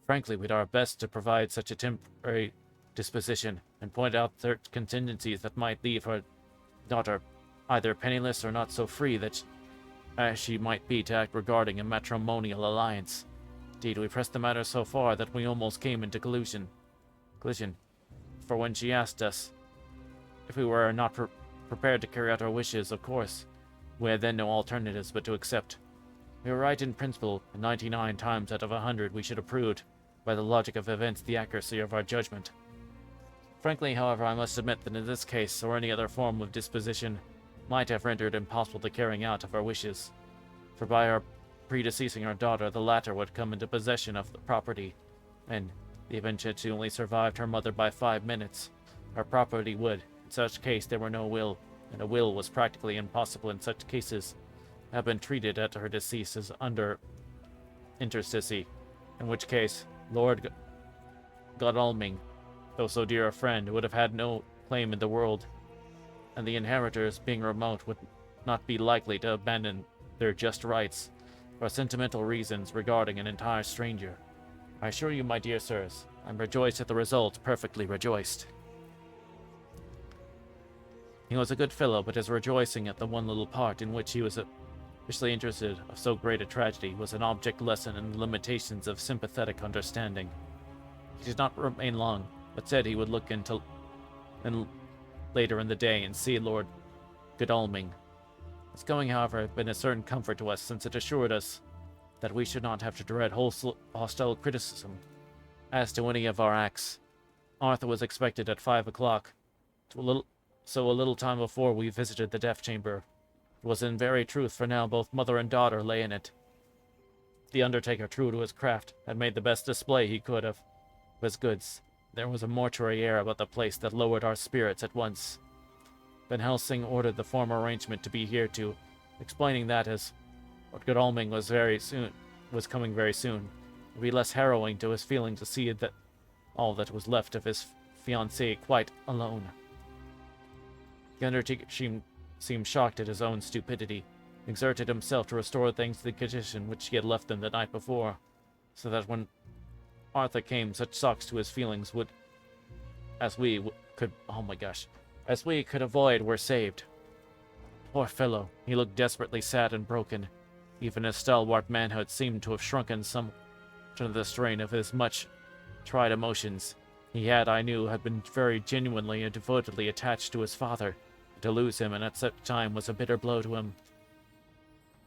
Frankly, we did our best to provide such a temporary disposition, and point out certain contingencies that might leave our daughter either penniless or not so free that as she might be to act regarding a matrimonial alliance. Indeed, we pressed the matter so far that we almost came into collision. For when she asked us if we were not prepared to carry out our wishes, of course, we had then no alternatives but to accept. We were right in principle, and 99 times out of 100 we should have proved, by the logic of events, the accuracy of our judgment. Frankly, however, I must admit that in this case, or any other form of disposition, might have rendered impossible the carrying out of our wishes. For by our predeceasing our daughter, the latter would come into possession of the property, and, the event that she only survived her mother by 5 minutes, our property would, in such case there were no will, and a will was practically impossible in such cases, have been treated at her decease as under interstice, in which case Lord Godalming, though so dear a friend, would have had no claim in the world, and the inheritors, being remote, would not be likely to abandon their just rights for sentimental reasons regarding an entire stranger. I assure you, my dear sirs, I'm rejoiced at the result, perfectly rejoiced. He was a good fellow, but his rejoicing at the one little part in which he was officially interested of so great a tragedy was an object lesson in the limitations of sympathetic understanding. He did not remain long, but said he would look into later in the day and see Lord Godalming. His going, however, had been a certain comfort to us, since it assured us that we should not have to dread hostile criticism as to any of our acts. Arthur was expected at 5 o'clock, so a little time before we visited the death chamber. It was in very truth, for now both mother and daughter lay in it. The undertaker, true to his craft, had made the best display he could of his goods. There was a mortuary air about the place that lowered our spirits at once. Van Helsing ordered the former arrangement to be adhered to, explaining that as Lord Godalming was coming very soon, it would be less harrowing to his feelings to see that all that was left of his fiancée quite alone. The undertaker seemed shocked at his own stupidity, exerted himself to restore things to the condition which he had left them the night before, so that when Arthur came, such shocks to his feelings as we could avoid were saved. Poor fellow, he looked desperately sad and broken. Even his stalwart manhood seemed to have shrunken somewhat under the strain of his much tried emotions. He had, I knew, been very genuinely and devotedly attached to his father. To lose him, and at such time, was a bitter blow to him.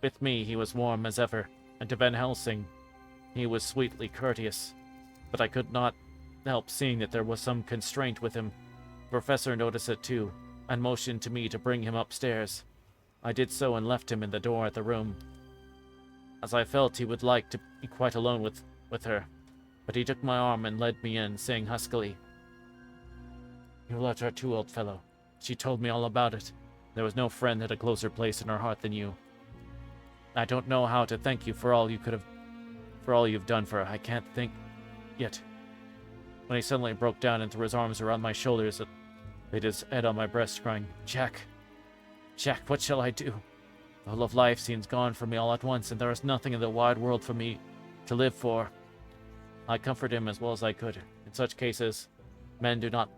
With me he was warm as ever, and to Van Helsing he was sweetly courteous. But I could not help seeing that there was some constraint with him. The professor noticed it too, and motioned to me to bring him upstairs. I did so and left him in the door at the room, as I felt he would like to be quite alone with her. But he took my arm and led me in, saying huskily, "You loved her too, old fellow. She told me all about it. There was no friend had a closer place in her heart than you. I don't know how to thank you for all you've done for her. I can't think yet." When he suddenly broke down and threw his arms around my shoulders, laid his head on my breast, crying, Jack, what shall I do? The whole of life seems gone from me all at once, and there is nothing in the wide world for me to live for." I comforted him as well as I could. In such cases, men do not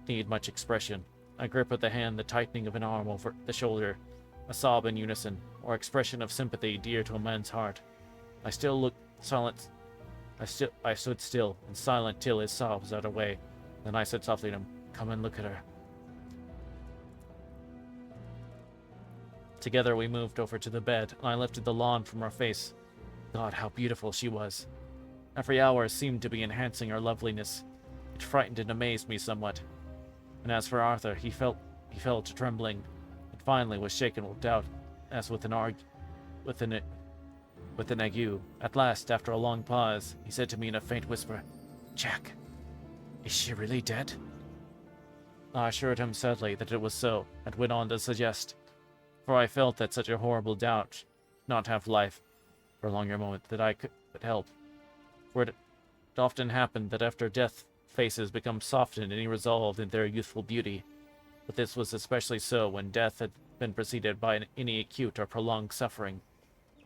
need much expression. A grip of the hand, the tightening of an arm over the shoulder, a sob in unison, or expression of sympathy dear to a man's heart. I stood still and silent till his sobs died away. Then I said softly to him, "Come and look at her." Together we moved over to the bed, and I lifted the lawn from her face. God, how beautiful she was. Every hour seemed to be enhancing her loveliness. It frightened and amazed me somewhat. And as for Arthur, he fell to trembling, and finally was shaken with doubt, as with an ague. At last, after a long pause, he said to me in a faint whisper, "Jack, is she really dead?" I assured him sadly that it was so, and went on to suggest, for I felt that such a horrible doubt should not have life for a longer moment that I could help, For it often happened that after death, faces become softened and resolved in their youthful beauty. But this was especially so when death had been preceded by any acute or prolonged suffering.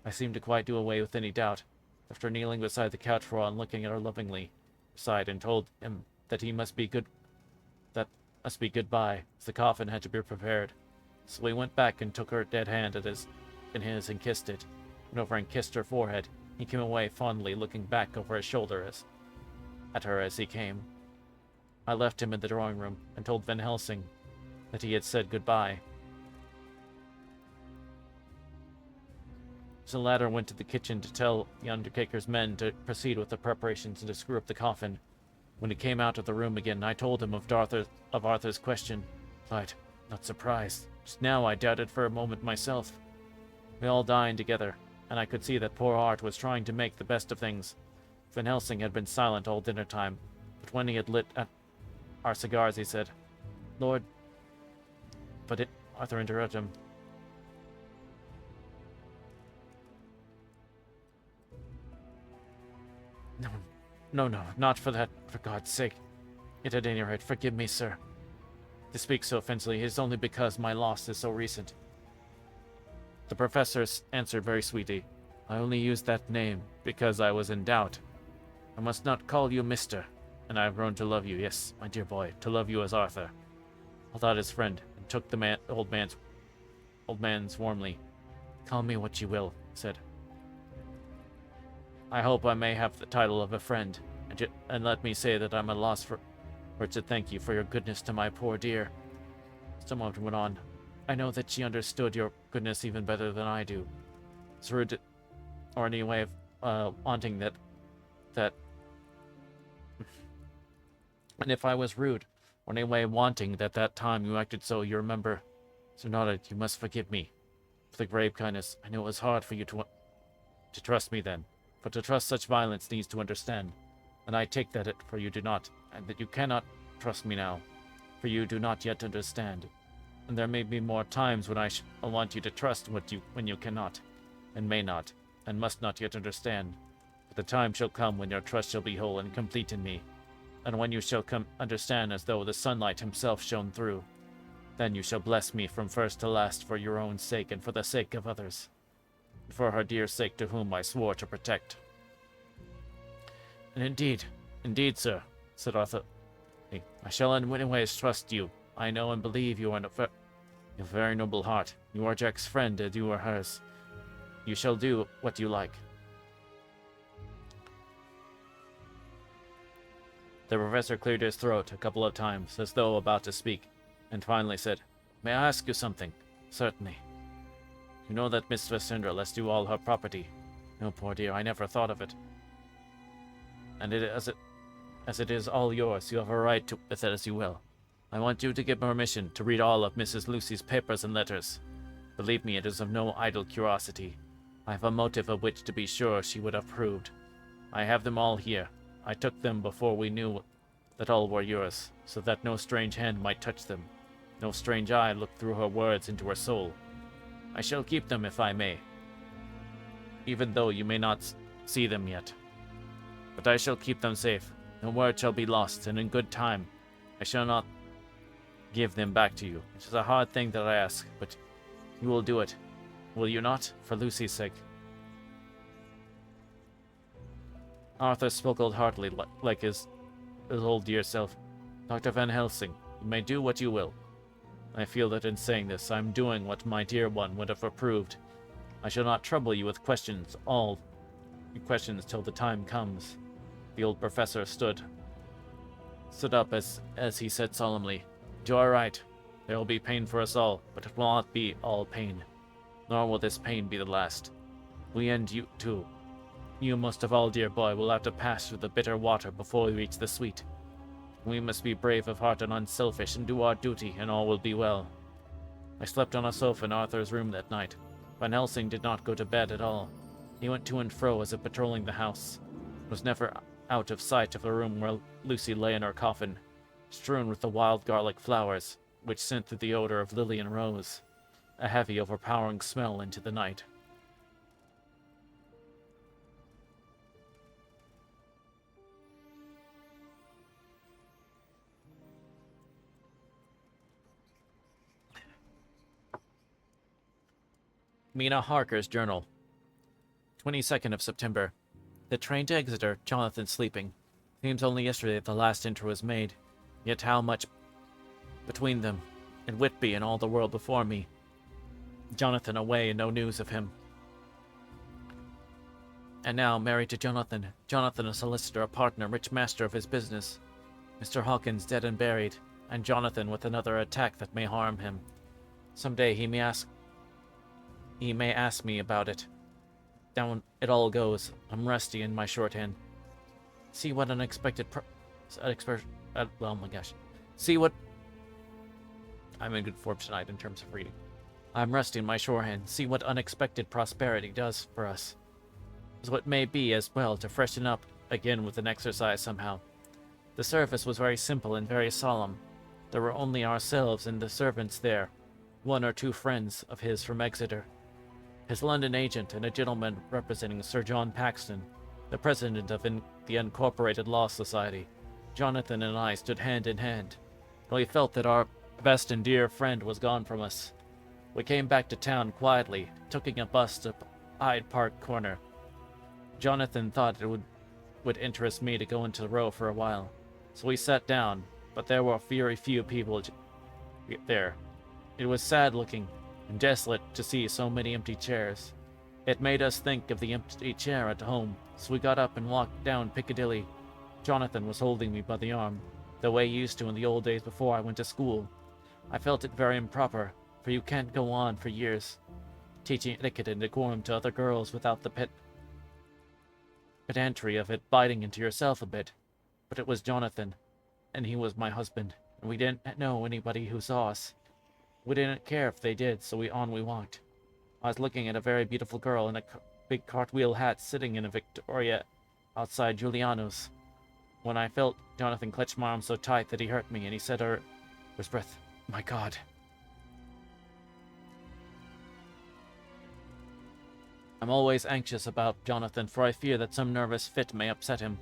I seemed to quite do away with any doubt, after kneeling beside the couch for a while and looking at her lovingly, sighed and told him that must be goodbye, as the coffin had to be prepared. So we went back and took her dead hand in his and kissed it, went over and kissed her forehead. He came away fondly, looking back over his shoulder at her as he came. I left him in the drawing room and told Van Helsing that he had said goodbye. So the latter went to the kitchen to tell the undertaker's men to proceed with the preparations and to screw up the coffin. When he came out of the room again, I told him of Arthur's question, but not surprised. Just now I doubted for a moment myself. We all dined together, and I could see that poor Art was trying to make the best of things. Van Helsing had been silent all dinner time, but when he had lit our cigars, he said, "Lord," but Arthur interrupted him. No, not for that, for God's sake. Yet at any rate, forgive me, sir. To speak so offensively is only because my loss is so recent. The professor answered very sweetly, "I only used that name because I was in doubt. I must not call you Mister, and I have grown to love you, yes, my dear boy, to love you as Arthur." I thought his friend, and took the old man's warmly. "Call me what you will," he said. "I hope I may have the title of a friend, and let me say that I'm at a loss for to thank you for your goodness to my poor dear." Someone went on, "I know that she understood your goodness even better than I do. It's rude or any way of wanting that. And if I was rude, or any way wanting that time you acted so, you remember, Sir nodded, you must forgive me for the grave kindness. I know it was hard for you to trust me then. For to trust such violence needs to understand, and I take that for you do not, and that you cannot trust me now, for you do not yet understand. And there may be more times when I want you to trust when you cannot, and may not, and must not yet understand. But the time shall come when your trust shall be whole and complete in me, and when you shall understand as though the sunlight himself shone through. Then you shall bless me from first to last for your own sake and for the sake of others, and for her dear sake to whom I swore to protect." "And indeed, sir," said Arthur, "I shall in many ways trust you. I know and believe you are a very noble heart. You are Jack's friend, and you are hers. You shall do what you like." The professor cleared his throat a couple of times, as though about to speak, and finally said, "May I ask you something?" "Certainly." "You know that Miss Vassindra left you all her property?" "No, poor dear, I never thought of it." "And as it is all yours, you have a right to with it as you will. I want you to give permission to read all of Mrs. Lucy's papers and letters. Believe me, it is of no idle curiosity. I have a motive of which to be sure she would have approved. I have them all here. I took them before we knew that all were yours, so that no strange hand might touch them, no strange eye look through her words into her soul. I shall keep them if I may, even though you may not see them yet. But I shall keep them safe. No word shall be lost, and in good time I shall not give them back to you. It is a hard thing that I ask, but you will do it, will you not, for Lucy's sake?" Arthur spoke heartily, like his old dear self. "Dr. Van Helsing, you may do what you will. I feel that in saying this, I am doing what my dear one would have approved. I shall not trouble you with questions till the time comes." The old professor stood up as he said solemnly, "You are right. There will be pain for us all, but it will not be all pain. Nor will this pain be the last. We and you too. You most of all, dear boy, will have to pass through the bitter water before we reach the sweet. We must be brave of heart and unselfish and do our duty, and all will be well." I slept on a sofa in Arthur's room that night. Van Helsing did not go to bed at all. He went to and fro as if patrolling the house. Was never out of sight of the room where Lucy lay in her coffin, strewn with the wild garlic flowers, which sent through the odor of lily and rose, a heavy, overpowering smell into the night. Mina Harker's journal. 22nd of September. The train to Exeter, Jonathan sleeping. Seems only yesterday that the last entry was made. Yet how much between them, and Whitby and all the world before me. Jonathan away and no news of him. And now married to Jonathan. Jonathan a solicitor, a partner, rich master of his business. Mr. Hawkins dead and buried, and Jonathan with another attack that may harm him. Some day he may ask me about it. Down it all goes. I'm rusty in my shorthand. See what unexpected oh my gosh. See what... I'm in good form tonight in terms of reading. I'm rusty in my shorthand. See what unexpected prosperity does for us. So it may be as well to freshen up again with an exercise somehow. The service was very simple and very solemn. There were only ourselves and the servants there, 1 or 2 friends of his from Exeter, his London agent and a gentleman representing Sir John Paxton, the president of the Incorporated Law Society. Jonathan and I stood hand in hand, and we felt that our best and dear friend was gone from us. We came back to town quietly, taking a bus to Hyde Park Corner. Jonathan thought it would interest me to go into the Row for a while, so we sat down, but there were very few people there. It was sad looking and desolate to see so many empty chairs. It made us think of the empty chair at home, so we got up and walked down Piccadilly. Jonathan was holding me by the arm, the way he used to in the old days before I went to school. I felt it very improper, for you can't go on for years, teaching etiquette and decorum to other girls without the pedantry of it biting into yourself a bit. But it was Jonathan, and he was my husband, and we didn't know anybody who saw us. We didn't care if they did, so we walked. I was looking at a very beautiful girl in a big cartwheel hat sitting in a Victoria outside Giuliano's, when I felt Jonathan clutch my arm so tight that he hurt me, and he said under his breath, "My God." I'm always anxious about Jonathan, for I fear that some nervous fit may upset him.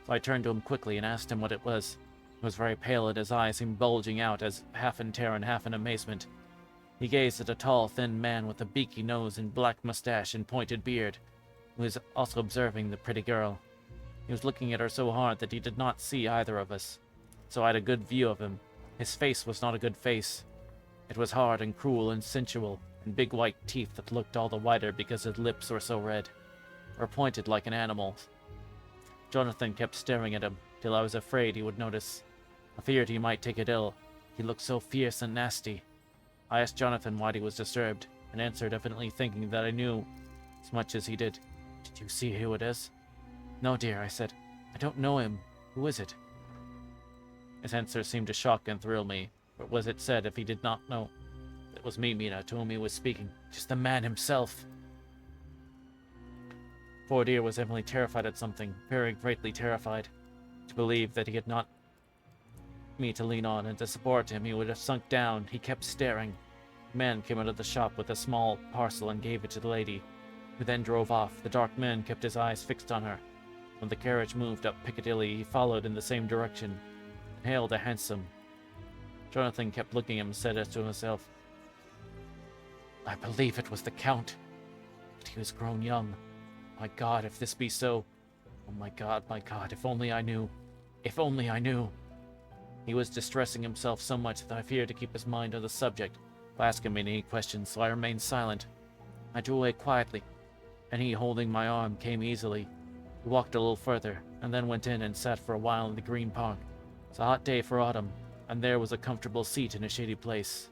So I turned to him quickly and asked him what it was. He was very pale, and his eyes seemed bulging out as half in terror and half in amazement. He gazed at a tall, thin man with a beaky nose and black mustache and pointed beard, who was also observing the pretty girl. He was looking at her so hard that he did not see either of us, so I had a good view of him. His face was not a good face. It was hard and cruel and sensual, and big white teeth that looked all the whiter because his lips were so red, or pointed like an animal's. Jonathan kept staring at him, till I was afraid he would notice. I feared he might take it ill. He looked so fierce and nasty. I asked Jonathan why he was disturbed, and answered, evidently thinking that I knew as much as he did. "Did you see who it is?" "No, dear," I said. "I don't know him. Who is it?" His answer seemed to shock and thrill me. What was it said if he did not know? It was me, Mina, to whom he was speaking. Just the man himself. Poor dear was evidently terrified at something, very greatly terrified. To believe that he had not me to lean on, and to support him he would have sunk down. He kept staring. A man came out of the shop with a small parcel and gave it to the lady, who then drove off. The dark man kept his eyes fixed on her. When the carriage moved up Piccadilly, he followed in the same direction, and hailed a hansom. Jonathan kept looking at him and said as to himself, "I believe it was the Count, but he was grown young. My God, if this be so. Oh, my God, if only I knew. If only I knew." He was distressing himself so much that I feared to keep his mind on the subject by asking me any questions, so I remained silent. I drew away quietly, and he, holding my arm, came easily. We walked a little further, and then went in and sat for a while in the Green Park. It was a hot day for autumn, and there was a comfortable seat in a shady place.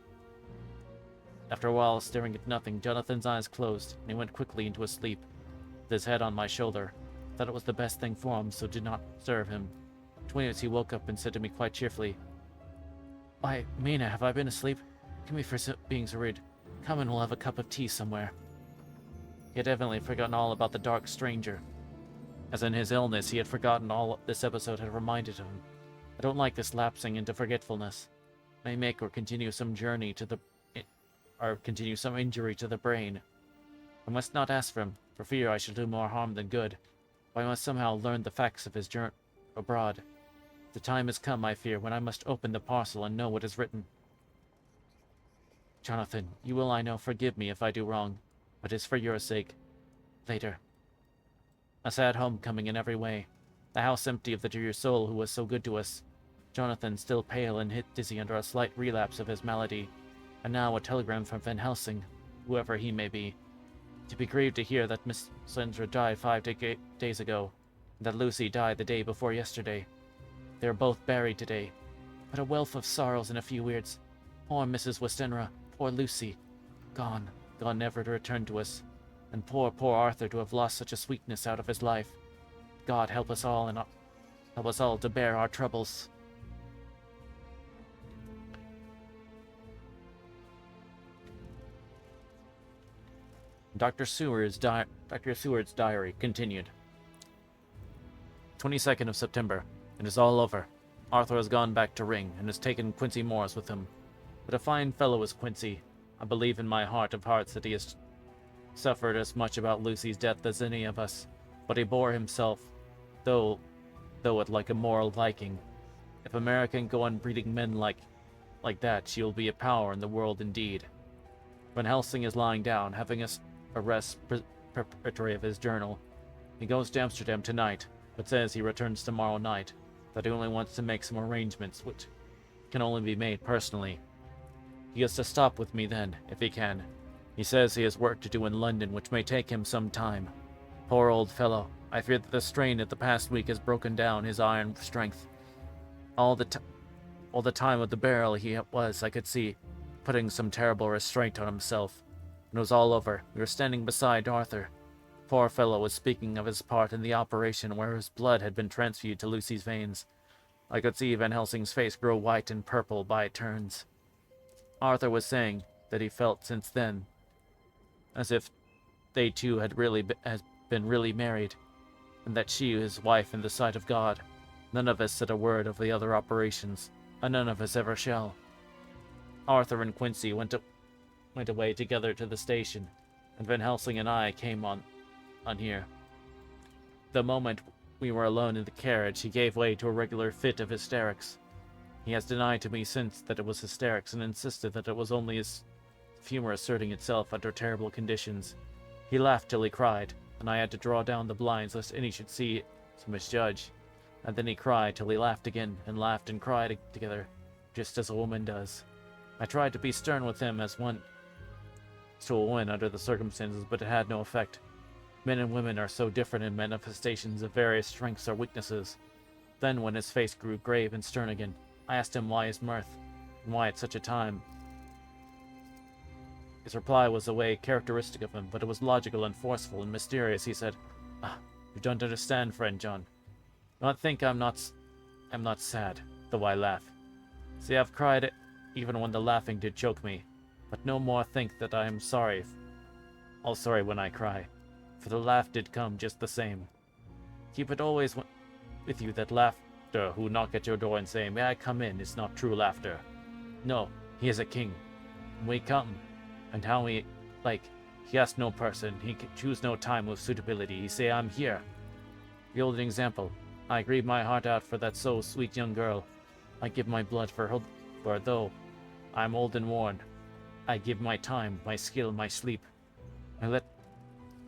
After a while, staring at nothing, Jonathan's eyes closed, and he went quickly into a sleep, with his head on my shoulder. I thought it was the best thing for him, so did not disturb him. 20 minutes he woke up and said to me quite cheerfully, "Why, Mina, have I been asleep? Forgive me for being so rude. Come and we'll have a cup of tea somewhere." He had evidently forgotten all about the dark stranger. As in his illness, he had forgotten all this episode had reminded him. I don't like this lapsing into forgetfulness. It may make or continue some injury to the brain. I must not ask for him, for fear I shall do more harm than good. But I must somehow learn the facts of his journey abroad. The time has come, I fear, when I must open the parcel and know what is written. Jonathan, you will, I know, forgive me if I do wrong. but it's for your sake. Later. A sad homecoming in every way. The house empty of the dear soul who was so good to us. Jonathan still pale and hit dizzy under a slight relapse of his malady. And now a telegram from Van Helsing, whoever he may be. To be grieved to hear that Miss Sandra died 5 days ago, and that Lucy died the day before yesterday. They are both buried today. But a wealth of sorrows in a few words. Poor Mrs. Westenra, poor Lucy. Gone never to return to us. And poor Arthur to have lost such a sweetness out of his life. God help us all, and help us all to bear our troubles. Dr. Seward's diary continued. 22nd of September. It is all over. Arthur has gone back to Ring, and has taken Quincy Morris with him. But a fine fellow is Quincy. I believe in my heart of hearts that he has suffered as much about Lucy's death as any of us, but he bore himself, though it like a moral Viking. If America can go on breeding men like that, she will be a power in the world indeed. Van Helsing is lying down, having us arrest preparatory of his journal. He goes to Amsterdam tonight, but says he returns tomorrow night, that he only wants to make some arrangements which can only be made personally. He is to stop with me then, if he can. He says he has work to do in London which may take him some time. Poor old fellow, I fear that the strain of the past week has broken down his iron strength. All the time of the burial he was, I could see, putting some terrible restraint on himself. When it was all over, we were standing beside Arthur. Poor fellow was speaking of his part in the operation where his blood had been transfused to Lucy's veins. I could see Van Helsing's face grow white and purple by turns. Arthur was saying that he felt since then as if they two had been really married, and that she, his wife in the sight of God. None of us said a word of the other operations, and none of us ever shall. Arthur and Quincy went away together to the station, and Van Helsing and I came on here. The moment we were alone in the carriage, he gave way to a regular fit of hysterics. He has denied to me since that it was hysterics, and insisted that it was only his humor asserting itself under terrible conditions. He laughed till he cried, and I had to draw down the blinds lest any should see to misjudge. And then he cried till he laughed again, and laughed and cried together, just as a woman does. I tried to be stern with him as one to a woman under the circumstances, but it had no effect. Men and women are so different in manifestations of various strengths or weaknesses. Then, when his face grew grave and stern again, I asked him why his mirth, and why at such a time. His reply was a way characteristic of him, but it was logical and forceful and mysterious. He said, "You don't understand, friend John. Don't think I'm not sad, though I laugh. See, I've cried even when the laughing did choke me, but no more think that I am sorry, all sorry when I cry, for the laugh did come just the same. Keep it always with you that laughter who knock at your door and say, 'May I come in?' is not true laughter. No, he is a king. And we come, and how he asks no person, he can choose no time with suitability. He say, 'I'm here.' Behold an example. I grieve my heart out for that so sweet young girl. I give my blood for her, for though I am old and worn, I give my time, my skill, my sleep. I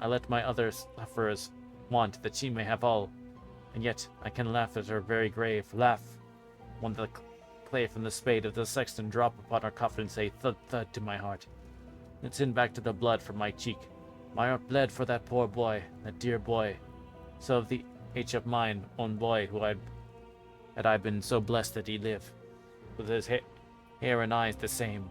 let my other sufferers want that she may have all, and yet I can laugh at her very grave, laugh when the clay from the spade of the sexton drop upon her coffin and say thud thud to my heart. And send back to the blood from my cheek. My heart bled for that poor boy, that dear boy, so of the age of mine own boy who had I been so blessed that he live, with his hair and eyes the same.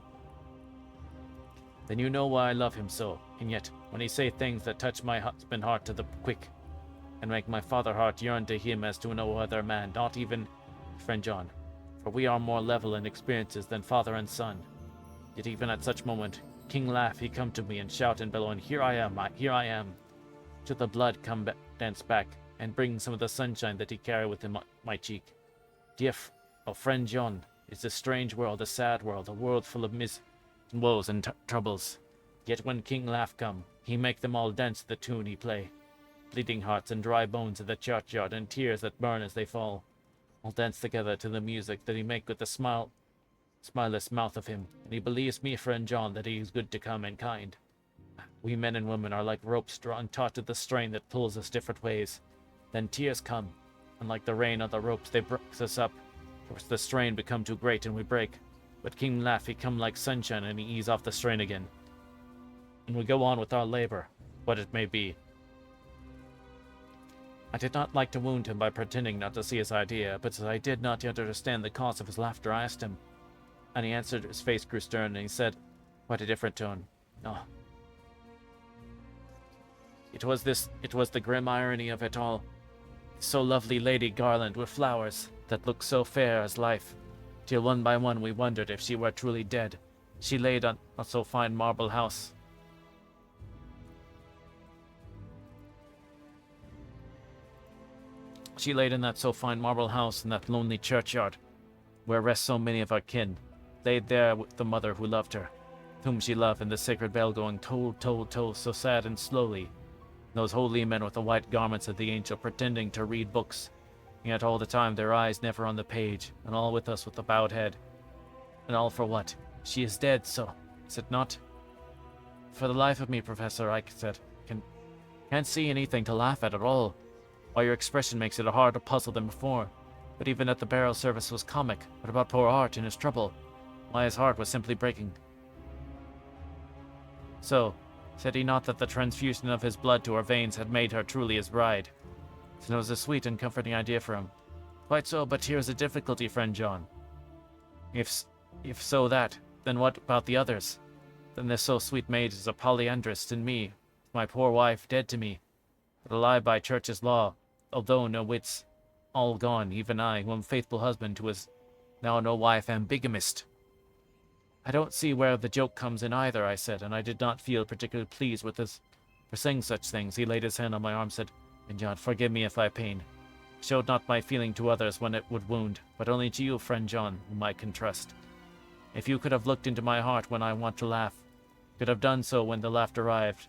Then you know why I love him so, and yet, when he say things that touch my husband heart to the quick, and make my father heart yearn to him as to no other man, not even friend John, for we are more level in experiences than father and son. Yet even at such moment, King laugh, he come to me and shout and bellow, and here I am. Till the blood come dance back, and bring some of the sunshine that he carry within my cheek. Dear friend John, it's a strange world, a sad world, a world full of woes and troubles. Yet when King laugh come, he make them all dance to the tune he play. Bleeding hearts and dry bones in the churchyard, and tears that burn as they fall, all dance together to the music that he make with the smileless mouth of him, and he believes me, friend John, that he is good to come and kind. We men and women are like ropes drawn taut to the strain that pulls us different ways. Then tears come, and like the rain on the ropes, they breaks us up. First the strain become too great and we break. But King Laugh, he come like sunshine and he ease off the strain again. And we go on with our labor, what it may be. I did not like to wound him by pretending not to see his idea, but as I did not yet understand the cause of his laughter, I asked him. And he answered, his face grew stern, and he said, quite a different tone, "Oh. It was the grim irony of it all. So lovely Lady Garland with flowers, that looked so fair as life, till one by one we wondered if she were truly dead. She laid on a so fine marble house. She laid in that so fine marble house in that lonely churchyard, where rest so many of our kin, laid there with the mother who loved her, whom she loved, and the sacred bell going toll, toll, toll, so sad and slowly. Those holy men with the white garments of the angel pretending to read books, yet all the time their eyes never on the page, and all with us with a bowed head. And all for what? She is dead, so, is it not? For the life of me, Professor, I said, can't see anything to laugh at all. Why, your expression makes it harder to puzzle than before. But even at the barrel service was comic. What about poor Art and his trouble? Why, his heart was simply breaking. So, said he not that the transfusion of his blood to her veins had made her truly his bride? So it was a sweet and comforting idea for him. Quite so, but here is a difficulty, friend John. If so that, then what about the others? Then this so sweet maid is a polyandrist, and me, my poor wife, dead to me, but alive by church's law, although no wits, all gone, even I, who am faithful husband to his now no wife, am bigamist. I don't see where the joke comes in either, I said, and I did not feel particularly pleased with this for saying such things. He laid his hand on my arm, said, and John, forgive me if I pain. Showed not my feeling to others when it would wound, but only to you, friend John, whom I can trust. If you could have looked into my heart when I want to laugh, could have done so when the laughter arrived.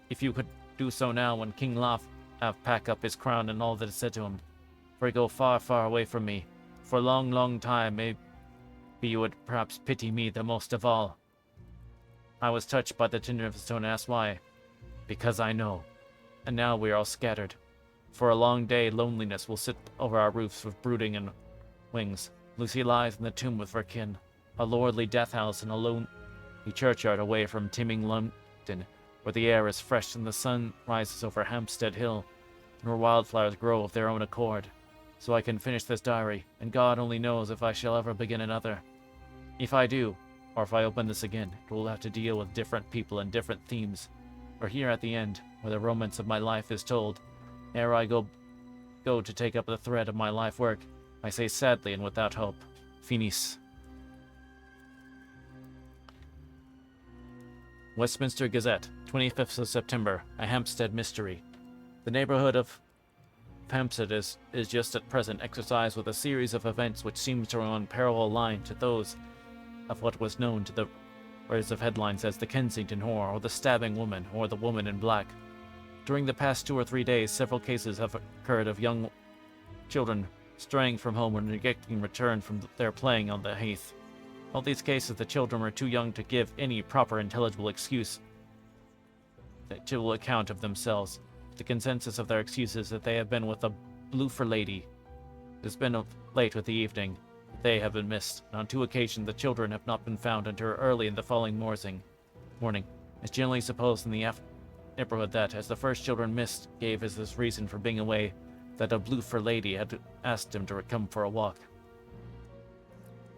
If you could do so now when King Laugh have pack up his crown and all that is said to him, for he go far, far away from me, for a long, long time, maybe you would perhaps pity me the most of all. I was touched by the tenderness of his tone and asked why. Because I know. And now we are all scattered. For a long day, loneliness will sit over our roofs with brooding and wings. Lucy lies in the tomb with her kin, a lordly death house in a lonely churchyard away from teeming London, where the air is fresh and the sun rises over Hampstead Hill, and where wildflowers grow of their own accord. So I can finish this diary, and God only knows if I shall ever begin another. If I do, or if I open this again, it will have to deal with different people and different themes. For here at the end, where the romance of my life is told, ere I go to take up the thread of my life work, I say sadly and without hope, finis. Westminster Gazette, 25th of September, a Hampstead mystery. The neighborhood of Hampstead is just at present exercised with a series of events which seems to run parallel line to those of what was known to the readers of headlines as the Kensington Horror, or the Stabbing Woman, or the Woman in Black. During the past 2 or 3 days, several cases have occurred of young children straying from home and neglecting return from their playing on the heath. All these cases, the children were too young to give any proper intelligible account of themselves. The consensus of their excuses that they have been with a bloofer lady. It has been of late with the evening. They have been missed, and on 2 occasions the children have not been found until early in the following morning. It's generally supposed in the neighborhood that, as the first children missed gave as his reason for being away, that a bloofer lady had asked him to come for a walk.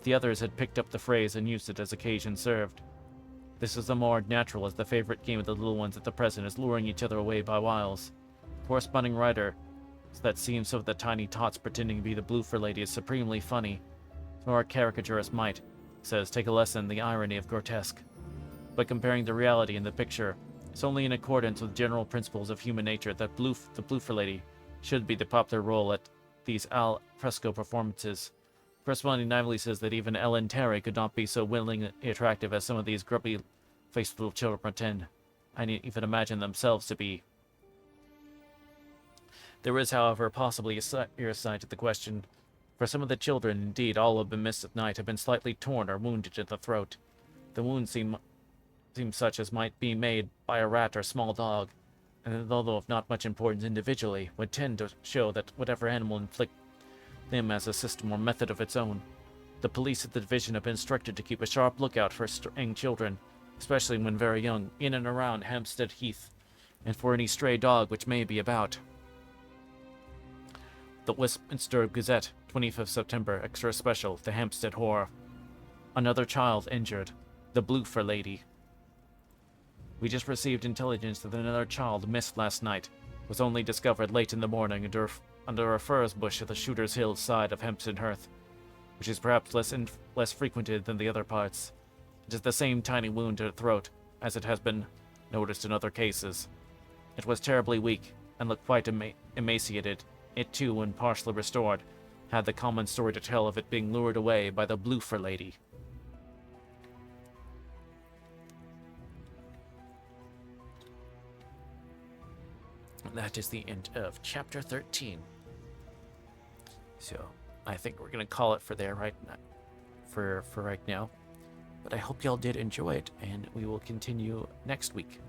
The others had picked up the phrase and used it as occasion served. This is the more natural, as the favorite game of the little ones at the present is luring each other away by wiles. The corresponding writer, that seems so the tiny tots pretending to be the bloofer lady, is supremely funny. Nor a caricaturist might, says, take a lesson in the irony of grotesque. By comparing the reality in the picture, it's only in accordance with general principles of human nature that the bloofer lady should be the popular role at these al fresco performances. Corresponding naively says that even Ellen Terry could not be so willingly attractive as some of these grubby-faced little children pretend, and even imagine themselves to be. There is, however, possibly a serious side to the question. For some of the children, indeed all who have been missed at night, have been slightly torn or wounded in the throat. The wounds seem seems such as might be made by a rat or small dog, and although of not much importance individually, would tend to show that whatever animal inflict them has a system or method of its own. The police at the division have been instructed to keep a sharp lookout for straying children, especially when very young, in and around Hampstead Heath, and for any stray dog which may be about. The Westminster Gazette, 25th September, extra special, the Hampstead Horror. Another child injured. The Bloofer lady. We just received intelligence that another child missed last night. Was only discovered late in the morning under a furze bush at the Shooter's Hill side of Hampstead Heath, which is perhaps less frequented than the other parts. It is the same tiny wound to the throat, as it has been noticed in other cases. It was terribly weak, and looked quite emaciated. It too, when partially restored, had the common story to tell of it being lured away by the Bloofer lady. And that is the end of chapter 13. So, I think we're gonna call it for right now. But I hope y'all did enjoy it, and we will continue next week.